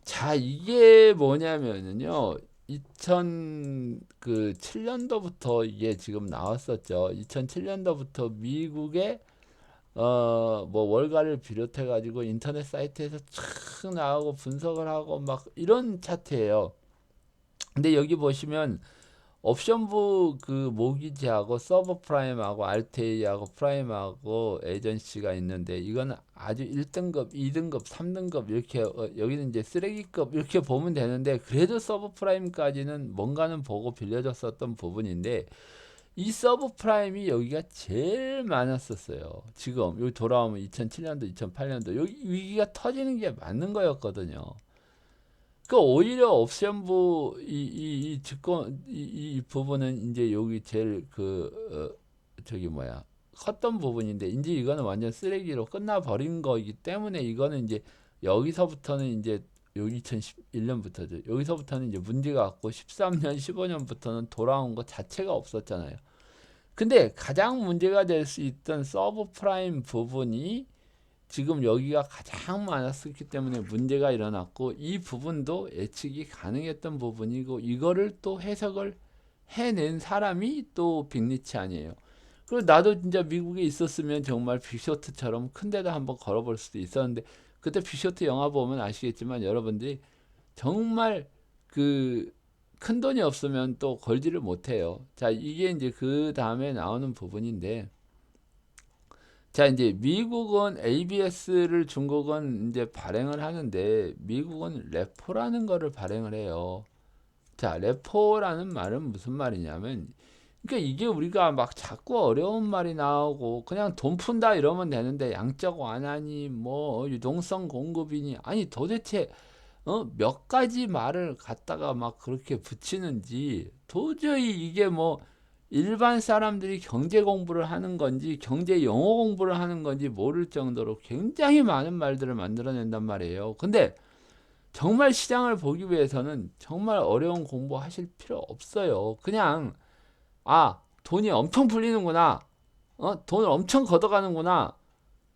자, 이게 뭐냐면은요, 2007년도부터 이게 지금 나왔었죠. 2007년도부터 미국의 뭐 월가를 비롯해 가지고 인터넷 사이트에서 촥 나오고 분석을 하고 막 이런 차트예요. 근데 여기 보시면 옵션부 그 모기지하고 서브 프라임하고 알테이하고 프라임하고 에이전시가 있는데 이거는 아주 1등급, 2등급, 3등급 이렇게 여기는 이제 쓰레기급 이렇게 보면 되는데 그래도 서브 프라임까지는 뭔가는 보고 빌려줬었던 부분인데 이 서브 프라임이 여기가 제일 많았었어요. 지금 여기 돌아오면 2007년도, 2008년도 여기 위기가 터지는 게 맞는 거였거든요. 그 오히려 옵션부 이 증권 이 부분은 이제 여기 제일 저기 뭐야 컸던 부분인데 이제 이거는 완전 쓰레기로 끝나버린 거이기 때문에 이거는 이제 여기서부터는 이제 여기 2011년부터죠. 여기서부터는 이제 문제가 왔고 13년, 15년부터는 돌아온 것 자체가 없었잖아요. 근데 가장 문제가 될 수 있던 서브 프라임 부분이 지금 여기가 가장 많았었기 때문에 문제가 일어났고 이 부분도 예측이 가능했던 부분이고 이거를 또 해석을 해낸 사람이 또 빅리치 아니에요. 그리고 나도 진짜 미국에 있었으면 정말 빅쇼트처럼 큰 데다 한번 걸어볼 수도 있었는데 그때 빅쇼트 영화 보면 아시겠지만 여러분들이 정말 그 큰 돈이 없으면 또 걸지를 못해요. 자, 이게 이제 그 다음에 나오는 부분인데 자, 이제 미국은 ABS를 중국은 이제 발행을 하는데 미국은 레포라는 거를 발행을 해요. 자, 레포라는 말은 무슨 말이냐면 그러니까 이게 우리가 막 자꾸 어려운 말이 나오고 그냥 돈 푼다 이러면 되는데 양적 완화니 뭐 유동성 공급이니 아니 도대체 몇 가지 말을 갖다가 막 그렇게 붙이는지 도저히 이게 뭐 일반 사람들이 경제 공부를 하는 건지 경제 용어 공부를 하는 건지 모를 정도로 굉장히 많은 말들을 만들어낸단 말이에요. 근데 정말 시장을 보기 위해서는 정말 어려운 공부하실 필요 없어요. 그냥 돈이 엄청 풀리는구나. 돈을 엄청 걷어가는구나.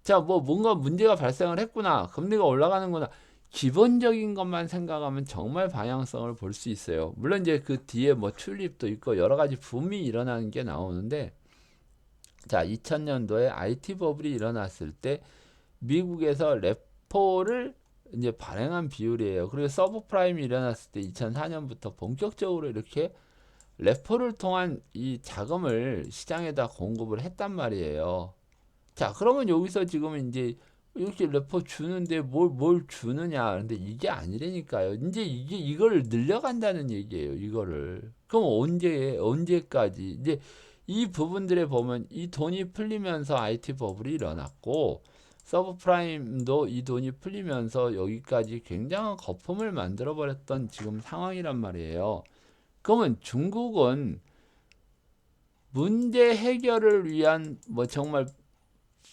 자, 뭐 뭔가 문제가 발생을 했구나. 금리가 올라가는구나. 기본적인 것만 생각하면 정말 방향성을 볼 수 있어요. 물론 이제 그 뒤에 뭐 튤립도 있고 여러 가지 붐이 일어나는 게 나오는데, 자, 2000년도에 IT 버블이 일어났을 때 미국에서 레포를 이제 발행한 비율이에요. 그리고 서브프라임이 일어났을 때 2004년부터 본격적으로 이렇게 레포를 통한 이 자금을 시장에다 공급을 했단 말이에요. 자, 그러면 여기서 지금 이제 이렇게 레포 주는데 뭘 주느냐. 근데 이게 아니라니까요. 이제 이게 이걸 늘려간다는 얘기예요. 이거를. 그럼 언제까지? 이제 이 부분들에 보면 이 돈이 풀리면서 IT 버블이 일어났고 서브프라임도 이 돈이 풀리면서 여기까지 굉장한 거품을 만들어 버렸던 지금 상황이란 말이에요. 그러면 중국은 문제 해결을 위한 뭐 정말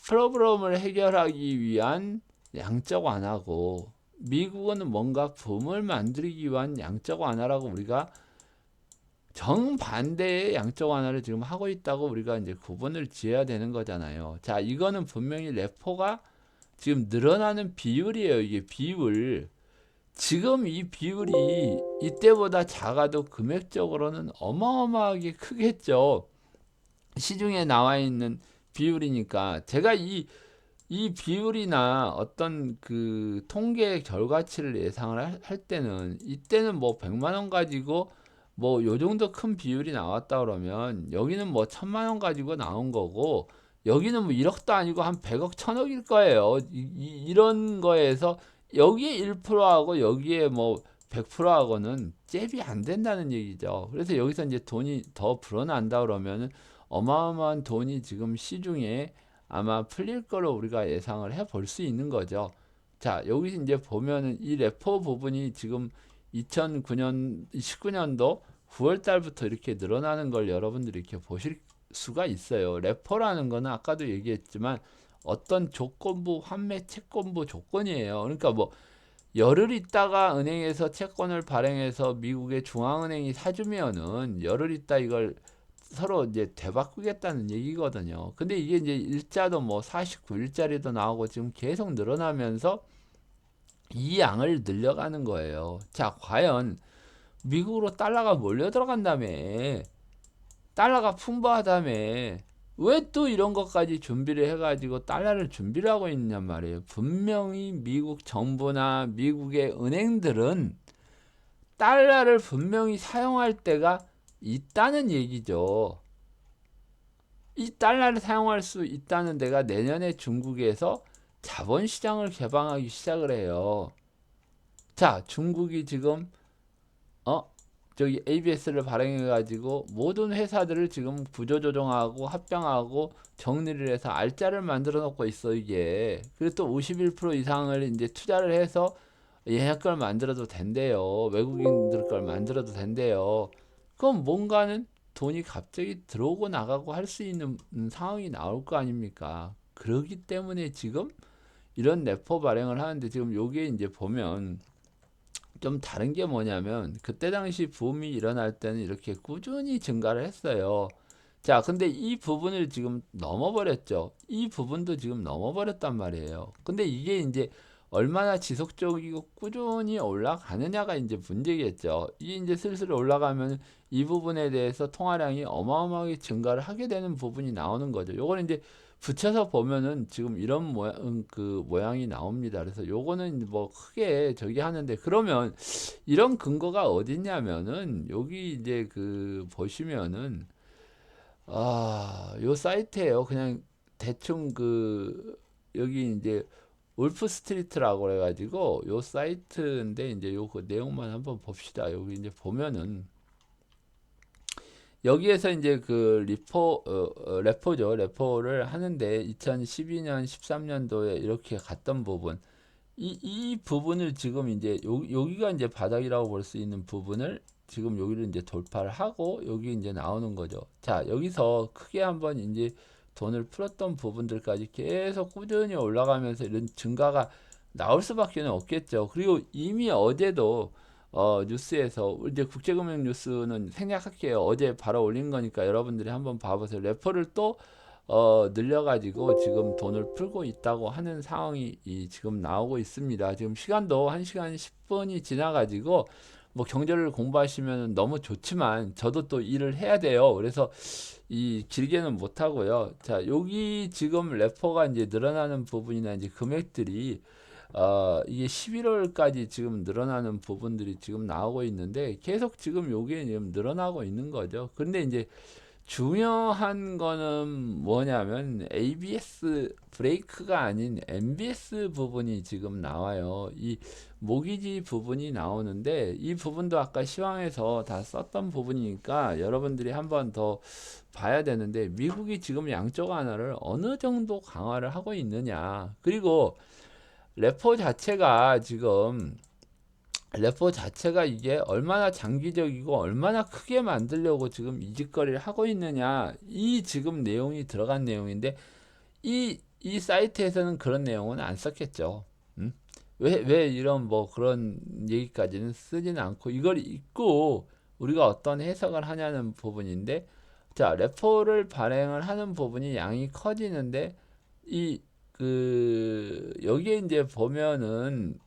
프로그램을 해결하기 위한 양적 완화고 미국은 뭔가 붐을 만들기 위한 양적 완화라고 우리가 정반대의 양적 완화를 지금 하고 있다고 우리가 이제 구분을 지어야 되는 거잖아요. 자, 이거는 분명히 레포가 지금 늘어나는 비율이에요. 이게 비율. 지금 이 비율이 이때보다 작아도 금액적으로는 어마어마하게 크겠죠. 시중에 나와 있는 비율이니까 제가 이 비율이나 어떤 그 통계 결과치를 예상을 할 때는 이때는 뭐 100만 원 가지고 뭐 요 정도 큰 비율이 나왔다 그러면 여기는 뭐 1000만 원 가지고 나온 거고 여기는 뭐 1억도 아니고 한 100억 1000억일 거예요. 이런 거에서 여기에 1%하고 여기에 뭐 100%하고는 잽이 안 된다는 얘기죠. 그래서 여기서 이제 돈이 더 불어난다 그러면은 어마어마한 돈이 지금 시중에 아마 풀릴 거로 우리가 예상을 해 볼 수 있는 거죠. 자, 여기 이제 보면은 이 레포 부분이 지금 2009년, 19년도 9월 달부터 이렇게 늘어나는 걸 여러분들이 이렇게 보실 수가 있어요. 레포라는 거는 아까도 얘기했지만 어떤 조건부, 환매 채권부 조건이에요. 그러니까 뭐 열흘 있다가 은행에서 채권을 발행해서 미국의 중앙은행이 사주면은 열흘 있다 이걸 서로 이제 되바꾸겠다는 얘기거든요. 근데 이게 이제 일자도 뭐 49일짜리도 나오고 지금 계속 늘어나면서 이 양을 늘려가는 거예요. 자, 과연 미국으로 달러가 몰려 들어간다며. 달러가 풍부하다며. 왜 또 이런 것까지 준비를 해가지고 달러를 준비를 하고 있냔 말이에요. 분명히 미국 정부나 미국의 은행들은 달러를 분명히 사용할 때가 있다는 얘기죠. 이 달러를 사용할 수 있다는 데가 내년에 중국에서 자본시장을 개방하기 시작을 해요. 자, 중국이 지금 어 저기 ABS를 발행해 가지고 모든 회사들을 지금 구조조정하고 합병하고 정리를 해서 알짜를 만들어 놓고 있어 이게. 그리고 또 51% 이상을 이제 투자를 해서 얘네 걸 만들어도 된대요. 외국인들 걸 만들어도 된대요. 그럼 뭔가는 돈이 갑자기 들어오고 나가고 할 수 있는 상황이 나올 거 아닙니까? 그러기 때문에 지금 이런 레포 발행을 하는데 지금 요게 이제 보면 좀 다른 게 뭐냐면 그때 당시 붐이 일어날 때는 이렇게 꾸준히 증가를 했어요. 자, 근데 이 부분을 지금 넘어버렸죠. 이 부분도 지금 넘어버렸단 말이에요. 근데 이게 이제 얼마나 지속적이고 꾸준히 올라가느냐가 이제 문제겠죠. 이게 이제 슬슬 올라가면 이 부분에 대해서 통화량이 어마어마하게 증가를 하게 되는 부분이 나오는 거죠. 요거는 이제 붙여서 보면은 지금 이런 그 모양이 나옵니다. 그래서 요거는 뭐 크게 저기 하는데 그러면 이런 근거가 어딨냐면은 여기 이제 그 보시면은 요 사이트에요. 그냥 대충 여기 이제 울프 스트리트라고 그래가지고 요 사이트인데 이제 요 그 내용만 한번 봅시다. 여기 이제 보면은 여기에서 이제 레포죠. 레포를 하는데 2012년, 13년도에 이렇게 갔던 부분, 이 부분을 지금 이제 여기가 이제 바닥이라고 볼 수 있는 부분을 지금 여기를 이제 돌파를 하고 여기 이제 나오는 거죠. 자, 여기서 크게 한번 이제 돈을 풀었던 부분들까지 계속 꾸준히 올라가면서 이런 증가가 나올 수밖에 없겠죠. 그리고 이미 어제도 뉴스에서 이제 국제금융 뉴스는 생략할게요. 어제 바로 올린 거니까 여러분들이 한번 봐보세요. 레퍼를 또 늘려가지고 지금 돈을 풀고 있다고 하는 상황이 지금 나오고 있습니다. 지금 시간도 1시간 10분이 지나가지고 뭐 경제를 공부하시면 너무 좋지만 저도 또 일을 해야 돼요. 그래서 이 길게는 못 하고요. 자, 여기 지금 레퍼가 이제 늘어나는 부분이나 이제 금액들이 이게 11월까지 지금 늘어나는 부분들이 지금 나오고 있는데 계속 지금 요게 지금 늘어나고 있는 거죠. 근데 이제 중요한 거는 뭐냐면 ABS 브레이크가 아닌 MBS 부분이 지금 나와요. 이 모기지 부분이 나오는데 이 부분도 아까 시황에서 다 썼던 부분이니까 여러분들이 한번 더 봐야 되는데 미국이 지금 양적 완화를 어느 정도 강화를 하고 있느냐. 그리고 레포 자체가 지금 레포 자체가 이게 얼마나 장기적이고 얼마나 크게 만들려고 지금 이 짓거리를 하고 있느냐, 이 지금 내용이 들어간 내용인데 이 사이트에서는 그런 내용은 안 썼겠죠. 음? 왜 이런 뭐 그런 얘기까지는 쓰지는 않고 이걸 읽고 우리가 어떤 해석을 하냐는 부분인데, 자, 레포를 발행을 하는 부분이 양이 커지는데 이 여기에 이제 보면은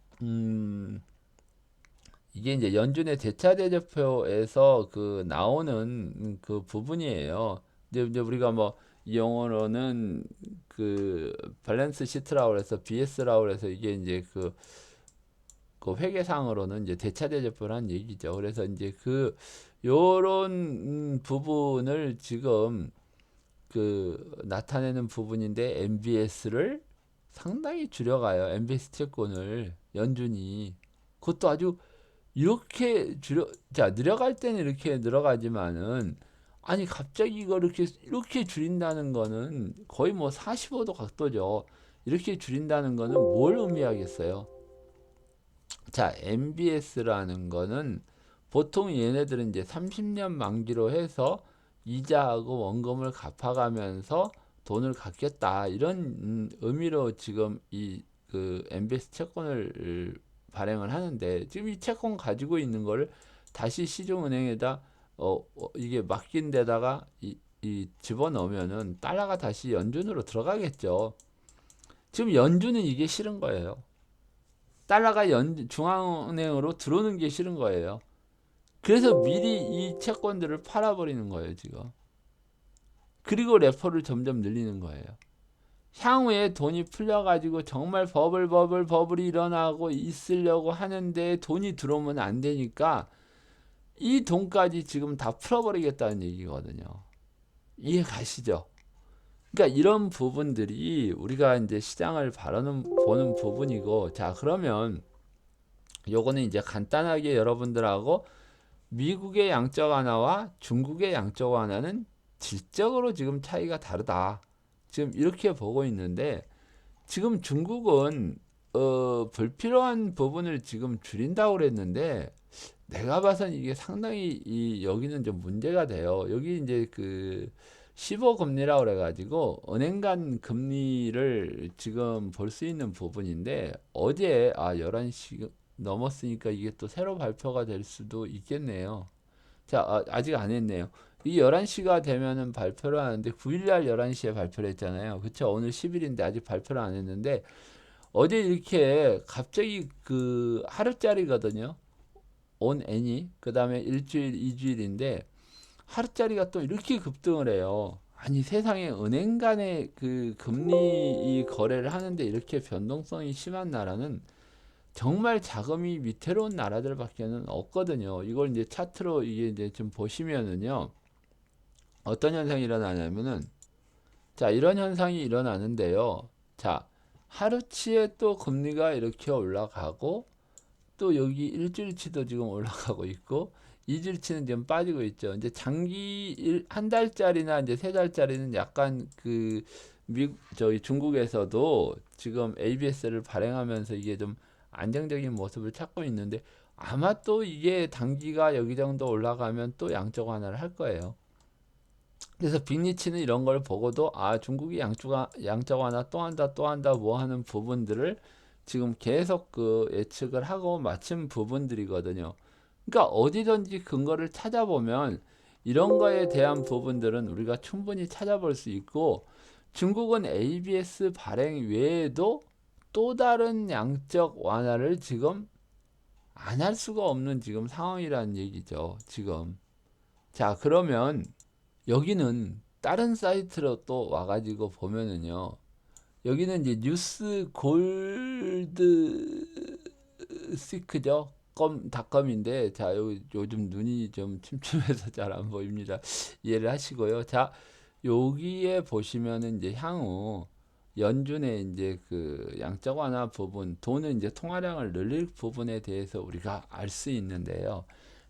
이게 이제 연준의 대차 대조표에서 나오는 그 부분이에요. 이제 우리가 뭐 이 영어로는 밸런스 시트라고 해서 BS라고 해서 이게 이제 그 회계상으로는 이제 대차 대조표라는 얘기죠. 그래서 이제 요런 부분을 지금 나타내는 부분인데 MBS를 상당히 줄여가요. MBS 채권을 연준이 그것도 아주 이렇게 자, 늘어갈 때는 이렇게 늘어가지만은 아니 갑자기 이거 이렇게 줄인다는 거는 거의 뭐 45도 각도죠. 이렇게 줄인다는 거는 뭘 의미하겠어요? 자, MBS라는 거는 보통 얘네들은 이제 30년 만기로 해서 이자하고 원금을 갚아가면서 돈을 갚겠다 이런 의미로 지금 MBS 채권을 발행을 하는데, 지금 이 채권 가지고 있는 거를 다시 시중은행에다 이게 맡긴 데다가 집어넣으면은 달러가 다시 연준으로 들어가겠죠. 지금 연준은 이게 싫은 거예요. 달러가 중앙은행으로 들어오는 게 싫은 거예요. 그래서 미리 이 채권들을 팔아버리는 거예요, 지금. 그리고 레포를 점점 늘리는 거예요. 향후에 돈이 풀려가지고 정말 버블이 일어나고 있으려고 하는데 돈이 들어오면 안 되니까 이 돈까지 지금 다 풀어버리겠다는 얘기거든요. 이해 가시죠? 그러니까 이런 부분들이 우리가 이제 시장을 보는 부분이고, 자, 그러면 요거는 이제 간단하게 여러분들하고 미국의 양적 완화와 중국의 양적 완화는 질적으로 지금 차이가 다르다. 지금 이렇게 보고 있는데, 지금 중국은 불필요한 부분을 지금 줄인다고 그랬는데 내가 봐선 이게 상당히 여기는 좀 문제가 돼요. 여기 이제 15금리라고 그래가지고 은행 간 금리를 지금 볼 수 있는 부분인데 어제 11시 넘었으니까 이게 또 새로 발표가 될 수도 있겠네요. 자, 아직 안 했네요. 이 11시가 되면은 발표를 하는데 9일날 11시에 발표를 했잖아요. 그쵸? 오늘 10일인데 아직 발표를 안 했는데 어제 이렇게 갑자기 하루짜리거든요. 온 N이. 그 다음에 일주일, 이주일인데 하루짜리가 또 이렇게 급등을 해요. 아니 세상에 은행 간의 금리 이 거래를 하는데 이렇게 변동성이 심한 나라는 정말 자금이 위태로운 나라들밖에는 없거든요. 이걸 이제 차트로 이게 이제 좀 보시면은요. 어떤 현상이 일어나냐면은 자, 이런 현상이 일어나는데요. 자, 하루치에 또 금리가 이렇게 올라가고 또 여기 일주일치도 지금 올라가고 있고 이주일치는 지금 빠지고 있죠. 이제 한 달짜리나 이제 세 달짜리는 약간 저희 중국에서도 지금 ABS를 발행하면서 이게 좀 안정적인 모습을 찾고 있는데 아마 또 이게 단기가 여기 정도 올라가면 또 양적 완화를 할 거예요. 그래서 빅리치는 이런 걸 보고도 아 중국이 양적 완화 또 한다 뭐 하는 부분들을 지금 계속 예측을 하고 맞춘 부분들이거든요. 그러니까 어디든지 근거를 찾아보면 이런 거에 대한 부분들은 우리가 충분히 찾아볼 수 있고 중국은 ABS 발행 외에도 또 다른 양적 완화를 지금 안 할 수가 없는 지금 상황이라는 얘기죠. 지금. 자, 그러면 여기는 다른 사이트로 또 와가지고 보면은요. 여기는 이제 뉴스 골드 시크죠. 닷컴인데 자, 요즘 눈이 좀 침침해서 잘 안 보입니다. 이해를 하시고요. 자, 여기에 보시면은 이제 향후 연준의 이제 양적 완화 부분, 돈은 이제 통화량을 늘릴 부분에 대해서 우리가 알 수 있는데요.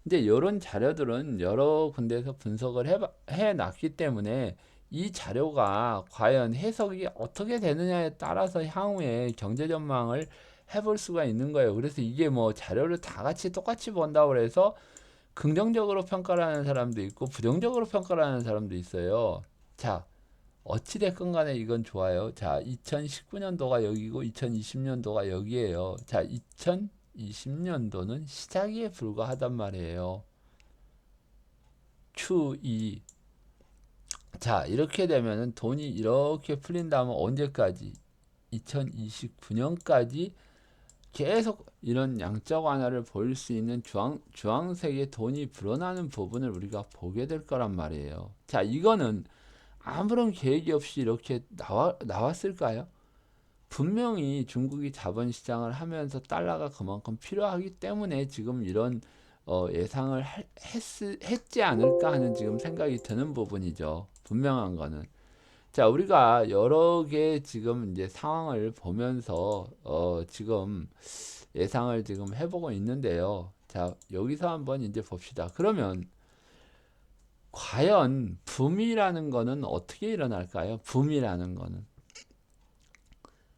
이제 이런 자료들은 여러 군데에서 분석을 해놨기 때문에 이 자료가 과연 해석이 어떻게 되느냐에 따라서 향후에 경제 전망을 해볼 수가 있는 거예요. 그래서 이게 뭐 자료를 다 같이 똑같이 본다고 해서 긍정적으로 평가를 하는 사람도 있고 부정적으로 평가를 하는 사람도 있어요. 자, 어찌됐건 간에 이건 좋아요. 자, 2019년도가 여기고 2020년도가 여기에요. 자, 2020년도는 시작에 불과하단 말이에요. 추이. 자, 이렇게 되면은 돈이 이렇게 풀린다면 언제까지? 2029년까지 계속 이런 양적 완화를 보일 수 있는 주황색의 돈이 불어나는 부분을 우리가 보게 될 거란 말이에요. 자, 이거는 아무런 계획이 없이 이렇게 나왔을까요? 분명히 중국이 자본시장을 하면서 달러가 그만큼 필요하기 때문에 지금 이런 예상을 했지 않을까 하는 지금 생각이 드는 부분이죠. 분명한 거는. 자, 우리가 여러 개 지금 이제 상황을 보면서 지금 예상을 지금 해보고 있는데요. 자, 여기서 한번 이제 봅시다. 그러면 과연 붐이라는 거는 어떻게 일어날까요? 붐이라는 거는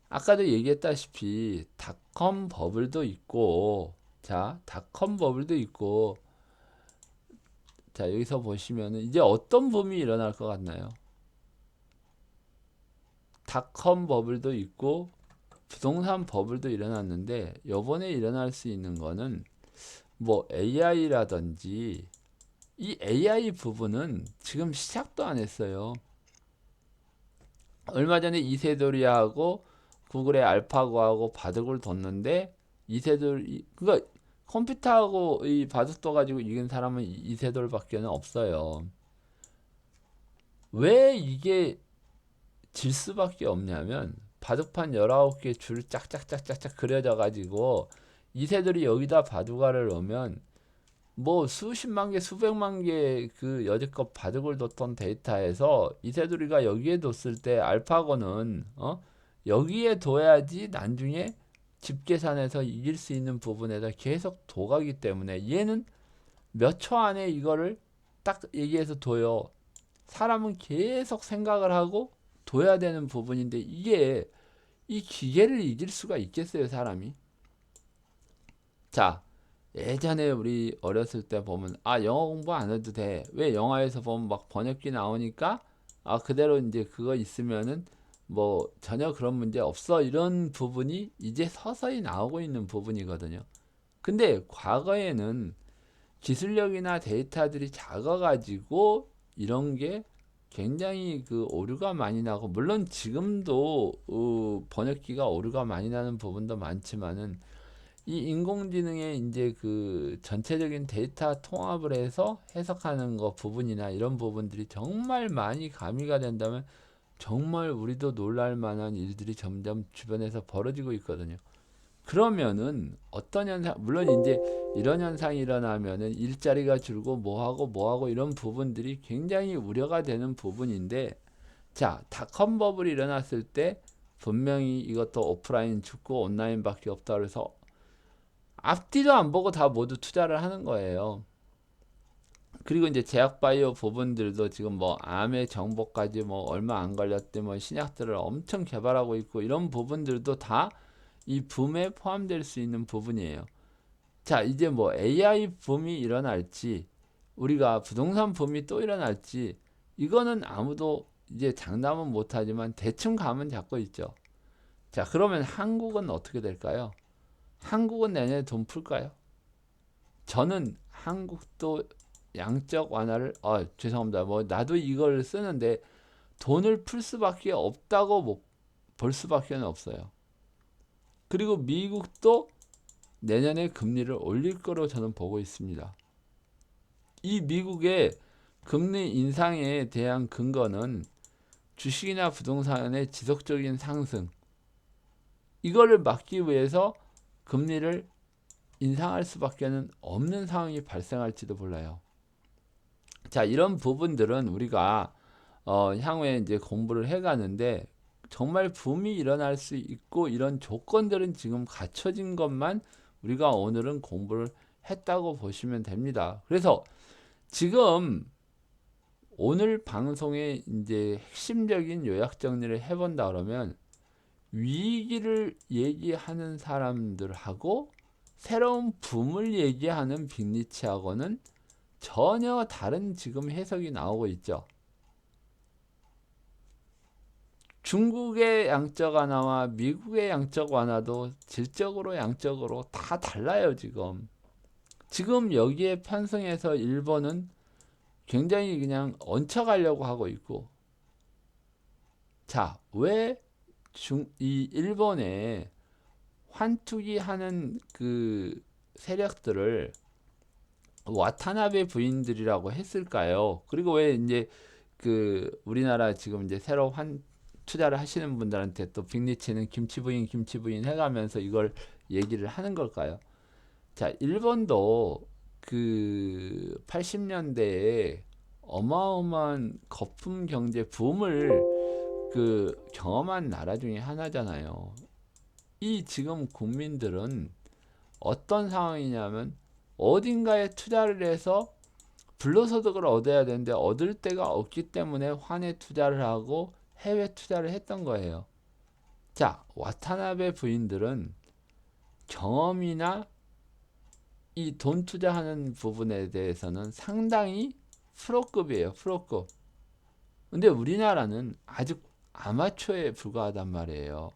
아까도 얘기했다시피 닷컴 버블도 있고 자, 닷컴 버블도 있고 자, 여기서 보시면은 이제 어떤 붐이 일어날 것 같나요? 닷컴 버블도 있고 부동산 버블도 일어났는데 요번에 일어날 수 있는 거는 뭐 AI라든지 이 AI 부분은 지금 시작도 안 했어요. 얼마 전에 이세돌이하고 구글의 알파고하고 바둑을 뒀는데 그러니까 컴퓨터하고 이 바둑 둬가지고 이긴 사람은 이세돌밖에는 없어요. 왜 이게 질 수밖에 없냐면 바둑판 19개 줄 짝짝짝짝짝 그려져 가지고 이세돌이 여기다 바둑알을 넣으면 뭐 수십만 개, 수백만 개 여지껏 바둑을 뒀던 데이터에서 이세돌이가 여기에 뒀을 때 알파고는 여기에 둬야지 나중에 집 계산해서 이길 수 있는 부분에다 계속 둬가기 때문에 얘는 몇 초 안에 이거를 딱 얘기해서 둬요. 사람은 계속 생각을 하고 둬야 되는 부분인데 이게 이 기계를 이길 수가 있겠어요, 사람이? 자, 예전에 우리 어렸을 때 보면 아 영어 공부 안 해도 돼. 왜 영화에서 보면 막 번역기 나오니까 아 그대로 이제 그거 있으면은 뭐 전혀 그런 문제 없어 이런 부분이 이제 서서히 나오고 있는 부분이거든요. 근데 과거에는 기술력이나 데이터들이 작아가지고 이런 게 굉장히 오류가 많이 나고 물론 지금도 번역기가 오류가 많이 나는 부분도 많지만은 이 인공지능의 이제 전체적인 데이터 통합을 해서 해석하는 거 부분이나 이런 부분들이 정말 많이 가미가 된다면 정말 우리도 놀랄 만한 일들이 점점 주변에서 벌어지고 있거든요. 그러면은 어떤 현상, 물론 이제 이런 현상이 일어나면은 일자리가 줄고 뭐하고 이런 부분들이 굉장히 우려가 되는 부분인데 자, 닷컴 버블이 일어났을 때 분명히 이것도 오프라인 죽고 온라인밖에 없다 그래서 앞뒤도 안 보고 다 모두 투자를 하는 거예요. 그리고 이제 제약바이오 부분들도 지금 뭐 암의 정보까지 뭐 얼마 안 걸렸대 뭐 신약들을 엄청 개발하고 있고 이런 부분들도 다 이 붐에 포함될 수 있는 부분이에요. 자, 이제 뭐 AI 붐이 일어날지 우리가 부동산 붐이 또 일어날지 이거는 아무도 이제 장담은 못하지만 대충 감은 잡고 있죠. 자, 그러면 한국은 어떻게 될까요? 한국은 내년에 돈 풀까요? 저는 한국도 양적 완화를 죄송합니다. 뭐 나도 이걸 쓰는데 돈을 풀 수밖에 없다고 볼 수밖에 없어요. 그리고 미국도 내년에 금리를 올릴 거로 저는 보고 있습니다. 이 미국의 금리 인상에 대한 근거는 주식이나 부동산의 지속적인 상승 이거를 막기 위해서 금리를 인상할 수밖에 없는 상황이 발생할지도 몰라요. 자, 이런 부분들은 우리가 향후에 이제 공부를 해가는데 정말 붐이 일어날 수 있고 이런 조건들은 지금 갖춰진 것만 우리가 오늘은 공부를 했다고 보시면 됩니다. 그래서 지금 오늘 방송의 이제 핵심적인 요약 정리를 해본다 그러면 위기를 얘기하는 사람들하고 새로운 붐을 얘기하는 빅리치하고는 전혀 다른 지금 해석이 나오고 있죠. 중국의 양적 완화와 미국의 양적 완화도 질적으로 양적으로 다 달라요. 지금 여기에 편승해서 일본은 굉장히 그냥 얹혀가려고 하고 있고 자, 왜 이 일본에 환투기 하는 그 세력들을 와타나베 부인들이라고 했을까요? 그리고 왜 이제 그 우리나라 지금 이제 새로 투자를 하시는 분들한테 또 빅리치는 김치 부인 해가면서 이걸 얘기를 하는 걸까요? 자, 일본도 그 80년대에 어마어마한 거품 경제 붐을 그 경험한 나라 중에 하나잖아요. 이 지금 국민들은 어떤 상황이냐면 어딘가에 투자를 해서 불로소득을 얻어야 되는데 얻을 데가 없기 때문에 환에 투자를 하고 해외 투자를 했던 거예요. 자, 와타나베 부인들은 경험이나 이 돈 투자하는 부분에 대해서는 상당히 프로급이에요. 프로급. 근데 우리나라는 아직 아마추어에 불과하단 말이에요.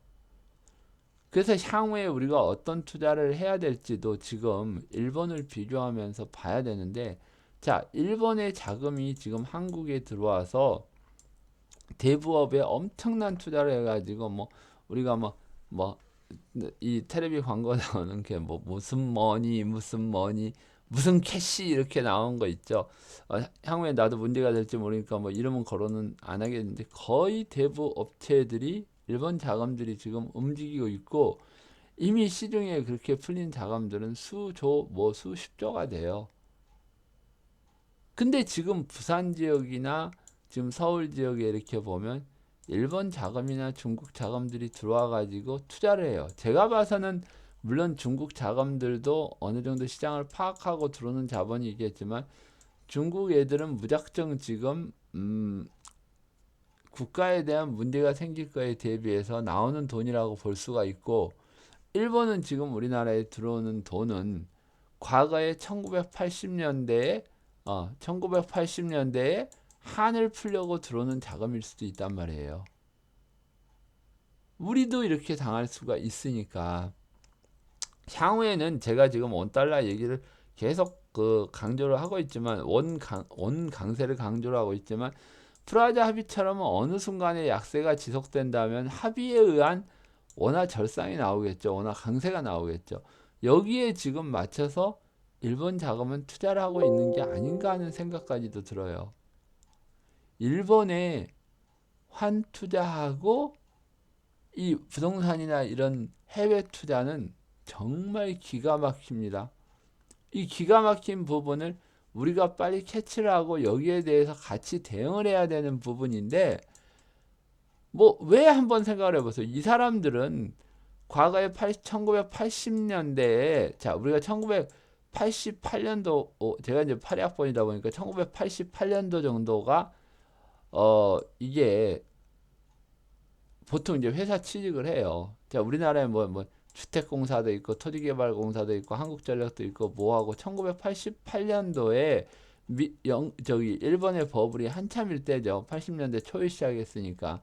그래서 향후에 우리가 어떤 투자를 해야 될지도 지금 일본을 비교하면서 봐야 되는데 자, 일본의 자금이 지금 한국에 들어와서 대부업에 엄청난 투자를 해가지고 뭐 우리가 뭐 이 텔레비 광고 나오는 게 뭐 무슨 무슨 캐시 이렇게 나온 거 있죠. 향후에 나도 문제가 될지 모르니까 뭐 이름은 거론은 안 하겠는데 거의 대부 업체들이 일본 자금들이 지금 움직이고 있고 이미 시중에 그렇게 풀린 자금들은 수조 뭐 수십조가 돼요. 근데 지금 부산 지역이나 지금 서울 지역에 이렇게 보면 일본 자금이나 중국 자금들이 들어와 가지고 투자를 해요. 제가 봐서는 물론 중국 자금들도 어느 정도 시장을 파악하고 들어오는 자본이 있겠지만 중국 애들은 무작정 지금 국가에 대한 문제가 생길 거에 대비해서 나오는 돈이라고 볼 수가 있고 일본은 지금 우리나라에 들어오는 돈은 과거에 1980년대에 한을 풀려고 들어오는 자금일 수도 있단 말이에요. 우리도 이렇게 당할 수가 있으니까 향후에는 제가 지금 원달러 얘기를 계속 그 강조를 하고 있지만 원 강세를 강조를 하고 있지만 프라자 합의처럼 어느 순간에 약세가 지속된다면 합의에 의한 원화 절상이 나오겠죠. 원화 강세가 나오겠죠. 여기에 지금 맞춰서 일본 자금은 투자를 하고 있는 게 아닌가 하는 생각까지도 들어요. 일본에 환 투자하고 이 부동산이나 이런 해외 투자는 정말 기가 막힙니다. 이 기가 막힌 부분을 우리가 빨리 캐치를 하고 여기에 대해서 같이 대응을 해야 되는 부분인데 뭐 왜 한번 생각을 해보세요. 이 사람들은 과거에 1980년대에 자 우리가 1988년도 제가 이제 8학번이다 보니까 1988년도 정도가 이게 보통 이제 회사 취직을 해요. 자 우리나라에 뭐 주택공사도 있고 토지개발공사도 있고 한국전력도 있고 뭐하고 1988년도에 저기 일본의 버블이 한참일 때죠. 80년대 초에 시작했으니까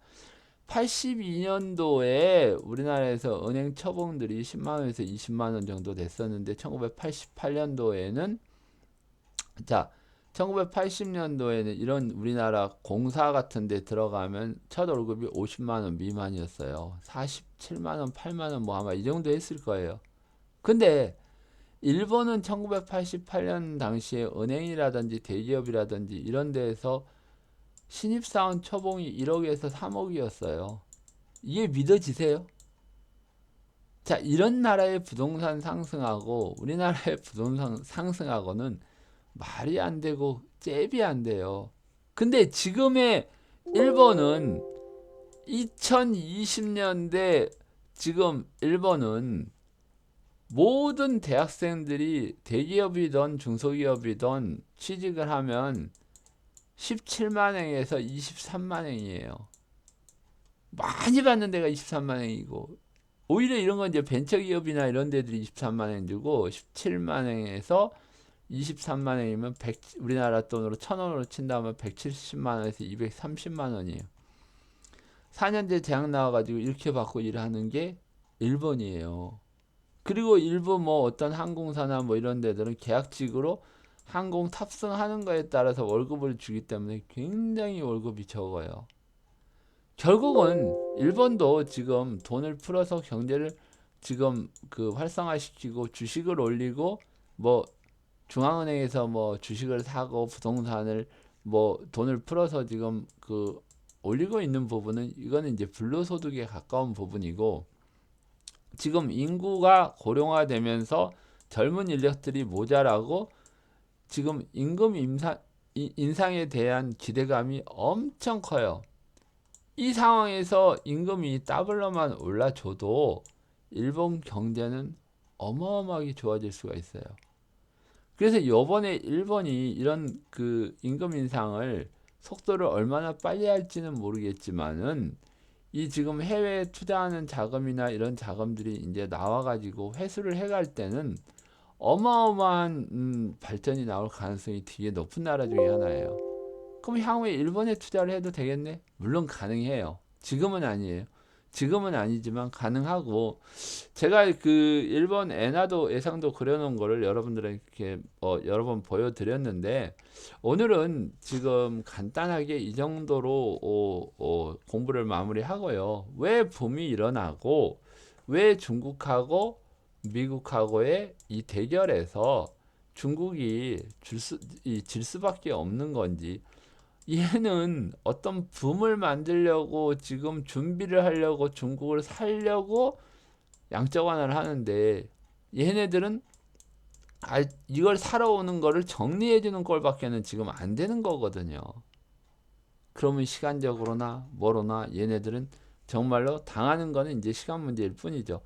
82년도에 우리나라에서 은행 처분들이 10만 원에서 20만 원 정도 됐었는데 1988년도에는 자 1980년도에는 이런 우리나라 공사 같은 데 들어가면 첫 월급이 50만 원 미만이었어요. 47만 원, 8만 원 뭐 아마 이 정도 했을 거예요. 근데 일본은 1988년 당시에 은행이라든지 대기업이라든지 이런 데에서 신입사원 초봉이 1억에서 3억이었어요. 이게 믿어지세요? 자, 이런 나라의 부동산 상승하고 우리나라의 부동산 상승하고는 말이 안 되고 잽이 안 돼요. 근데 지금의 일본은 2020년대 지금 일본은 모든 대학생들이 대기업이든 중소기업이든 취직을 하면 17만행에서 23만행이에요. 많이 받는 데가 23만행이고 오히려 이런 건 이제 벤처기업이나 이런 데들이 23만행 주고 17만행에서 23만행이면 우리나라 돈으로 1,000원으로 친다면 170만원에서 230만원이에요. 4년제 대학 나와가지고 이렇게 받고 일하는 게 일본이에요. 그리고 일부 뭐 어떤 항공사나 뭐 이런 데들은 계약직으로 항공 탑승하는 거에 따라서 월급을 주기 때문에 굉장히 월급이 적어요. 결국은 일본도 지금 돈을 풀어서 경제를 지금 그 활성화시키고 주식을 올리고 뭐 중앙은행에서 뭐 주식을 사고 부동산을 뭐 돈을 풀어서 지금 그 올리고 있는 부분은 이거는 이제 불로소득에 가까운 부분이고 지금 인구가 고령화되면서 젊은 인력들이 모자라고 지금 임금 인상에 대한 기대감이 엄청 커요. 이 상황에서 임금이 더블로만 올라줘도 일본 경제는 어마어마하게 좋아질 수가 있어요. 그래서 요번에 일본이 이런 그 임금 인상을 속도를 얼마나 빨리 할지는 모르겠지만은 이 지금 해외에 투자하는 자금이나 이런 자금들이 이제 나와가지고 회수를 해갈 때는 어마어마한 발전이 나올 가능성이 되게 높은 나라 중에 하나예요. 그럼 향후에 일본에 투자를 해도 되겠네? 물론 가능해요. 지금은 아니에요. 지금은 아니지만 가능하고 제가 그 일본 엔화도 예상도 그려놓은 거를 여러분들에게 여러 번 보여드렸는데 오늘은 지금 간단하게 이 정도로 공부를 마무리하고요. 왜 붐이 일어나고 왜 중국하고 미국하고의 이 대결에서 중국이 질 수밖에 없는 건지 얘는 어떤 붐을 만들려고 지금 준비를 하려고 중국을 살려고 양적 완화를 하는데 얘네들은 이걸 사러 오는 거를 정리해 주는 꼴밖에는 지금 안 되는 거거든요. 그러면 시간적으로나 뭐로나 얘네들은 정말로 당하는 거는 이제 시간 문제일 뿐이죠.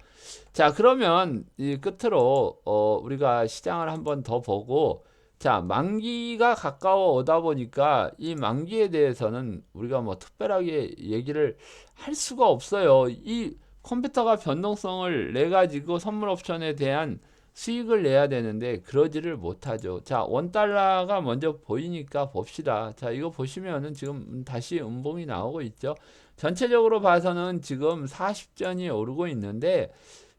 자, 그러면 이 끝으로 우리가 시장을 한번 더 보고 자, 만기가 가까워 오다 보니까 이 만기에 대해서는 우리가 뭐 특별하게 얘기를 할 수가 없어요. 이 컴퓨터가 변동성을 내 가지고 선물 옵션에 대한 수익을 내야 되는데 그러지를 못하죠. 자, 원달러가 먼저 보이니까 봅시다. 자, 이거 보시면은 지금 다시 음봉이 나오고 있죠. 전체적으로 봐서는 지금 40전이 오르고 있는데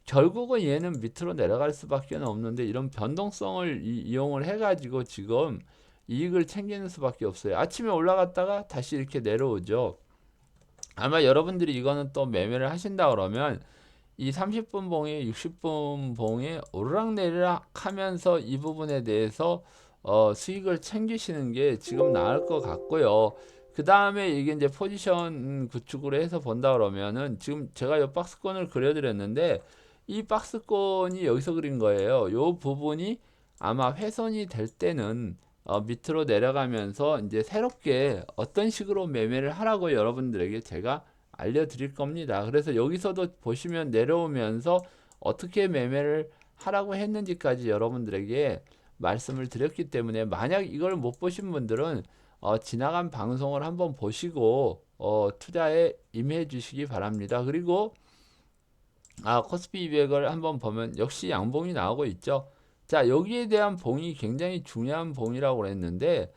결국은 얘는 밑으로 내려갈 수밖에 없는데 이런 변동성을 이용을 해가지고 지금 이익을 챙기는 수밖에 없어요. 아침에 올라갔다가 다시 이렇게 내려오죠. 아마 여러분들이 이거는 또 매매를 하신다 그러면 이 30분 봉이 60분 봉이 오르락내리락 하면서 이 부분에 대해서 수익을 챙기시는 게 지금 나을 것 같고요. 그 다음에 이게 이제 포지션 구축으로 해서 본다 그러면은 지금 제가 이 박스권을 그려드렸는데 이 박스권이 여기서 그린 거예요. 이 부분이 아마 훼손이 될 때는 밑으로 내려가면서 이제 새롭게 어떤 식으로 매매를 하라고 여러분들에게 제가 알려드릴 겁니다. 그래서 여기서도 보시면 내려오면서 어떻게 매매를 하라고 했는지까지 여러분들에게 말씀을 드렸기 때문에 만약 이걸 못 보신 분들은 지나간 방송을 한번 보시고 투자에 임해 주시기 바랍니다. 그리고 코스피 200을 한번 보면 역시 양봉이 나오고 있죠. 자, 여기에 대한 봉이 굉장히 중요한 봉이라고 그랬는데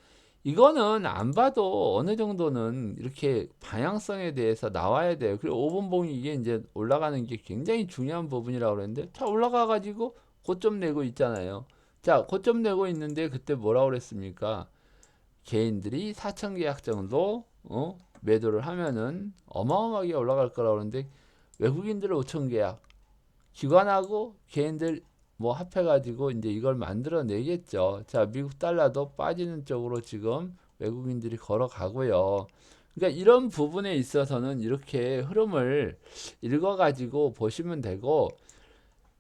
이거는 안 봐도 어느 정도는 이렇게 방향성에 대해서 나와야 돼요. 그리고 5번 봉이 이게 이제 올라가는 게 굉장히 중요한 부분이라고 그랬는데 자, 올라가 가지고 고점 내고 있잖아요. 자, 고점 내고 있는데 그때 뭐라고 그랬습니까? 개인들이 4천 계약 정도 매도를 하면은 어마어마하게 올라갈 거라고 그러는데 외국인들 5천 계약, 기관하고 개인들 뭐 합해가지고 이제 이걸 만들어 내겠죠. 자, 미국 달러도 빠지는 쪽으로 지금 외국인들이 걸어가고요. 그러니까 이런 부분에 있어서는 이렇게 흐름을 읽어가지고 보시면 되고,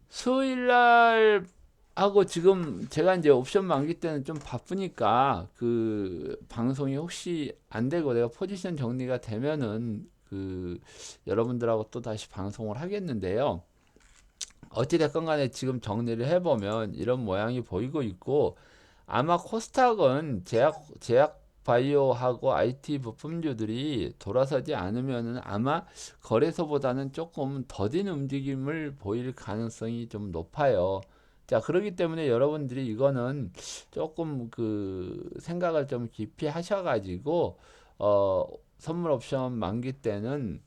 수요일 날 하고 지금 제가 이제 옵션 만기 때는 좀 바쁘니까 그 방송이 혹시 안 되고 내가 포지션 정리가 되면은 그 여러분들하고 또 다시 방송을 하겠는데요. 어찌됐건 간에 지금 정리를 해보면 이런 모양이 보이고 있고 아마 코스닥은 제약 바이오하고 IT 부품주들이 돌아서지 않으면은 아마 거래소보다는 조금 더딘 움직임을 보일 가능성이 좀 높아요. 자, 그렇기 때문에 여러분들이 이거는 조금 그 생각을 좀 깊이 하셔가지고 선물 옵션 만기 때는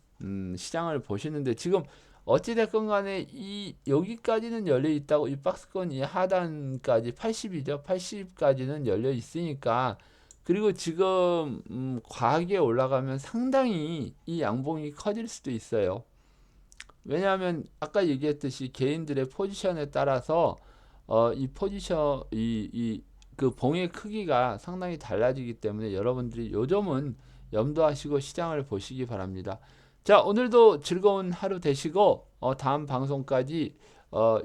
시장을 보시는데 지금 어찌됐건 간에 이 여기까지는 열려 있다고 이 박스권 이 하단까지 80이죠. 80까지는 열려 있으니까 그리고 지금 과하게 올라가면 상당히 이 양봉이 커질 수도 있어요. 왜냐하면 아까 얘기했듯이 개인들의 포지션에 따라서 이 포지션 그 봉의 크기가 상당히 달라지기 때문에 여러분들이 요점은 염두하시고 시장을 보시기 바랍니다. 자, 오늘도 즐거운 하루 되시고 다음 방송까지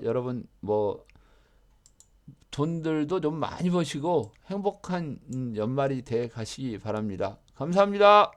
여러분 뭐 돈들도 좀 많이 버시고 행복한 연말이 돼 가시기 바랍니다. 감사합니다.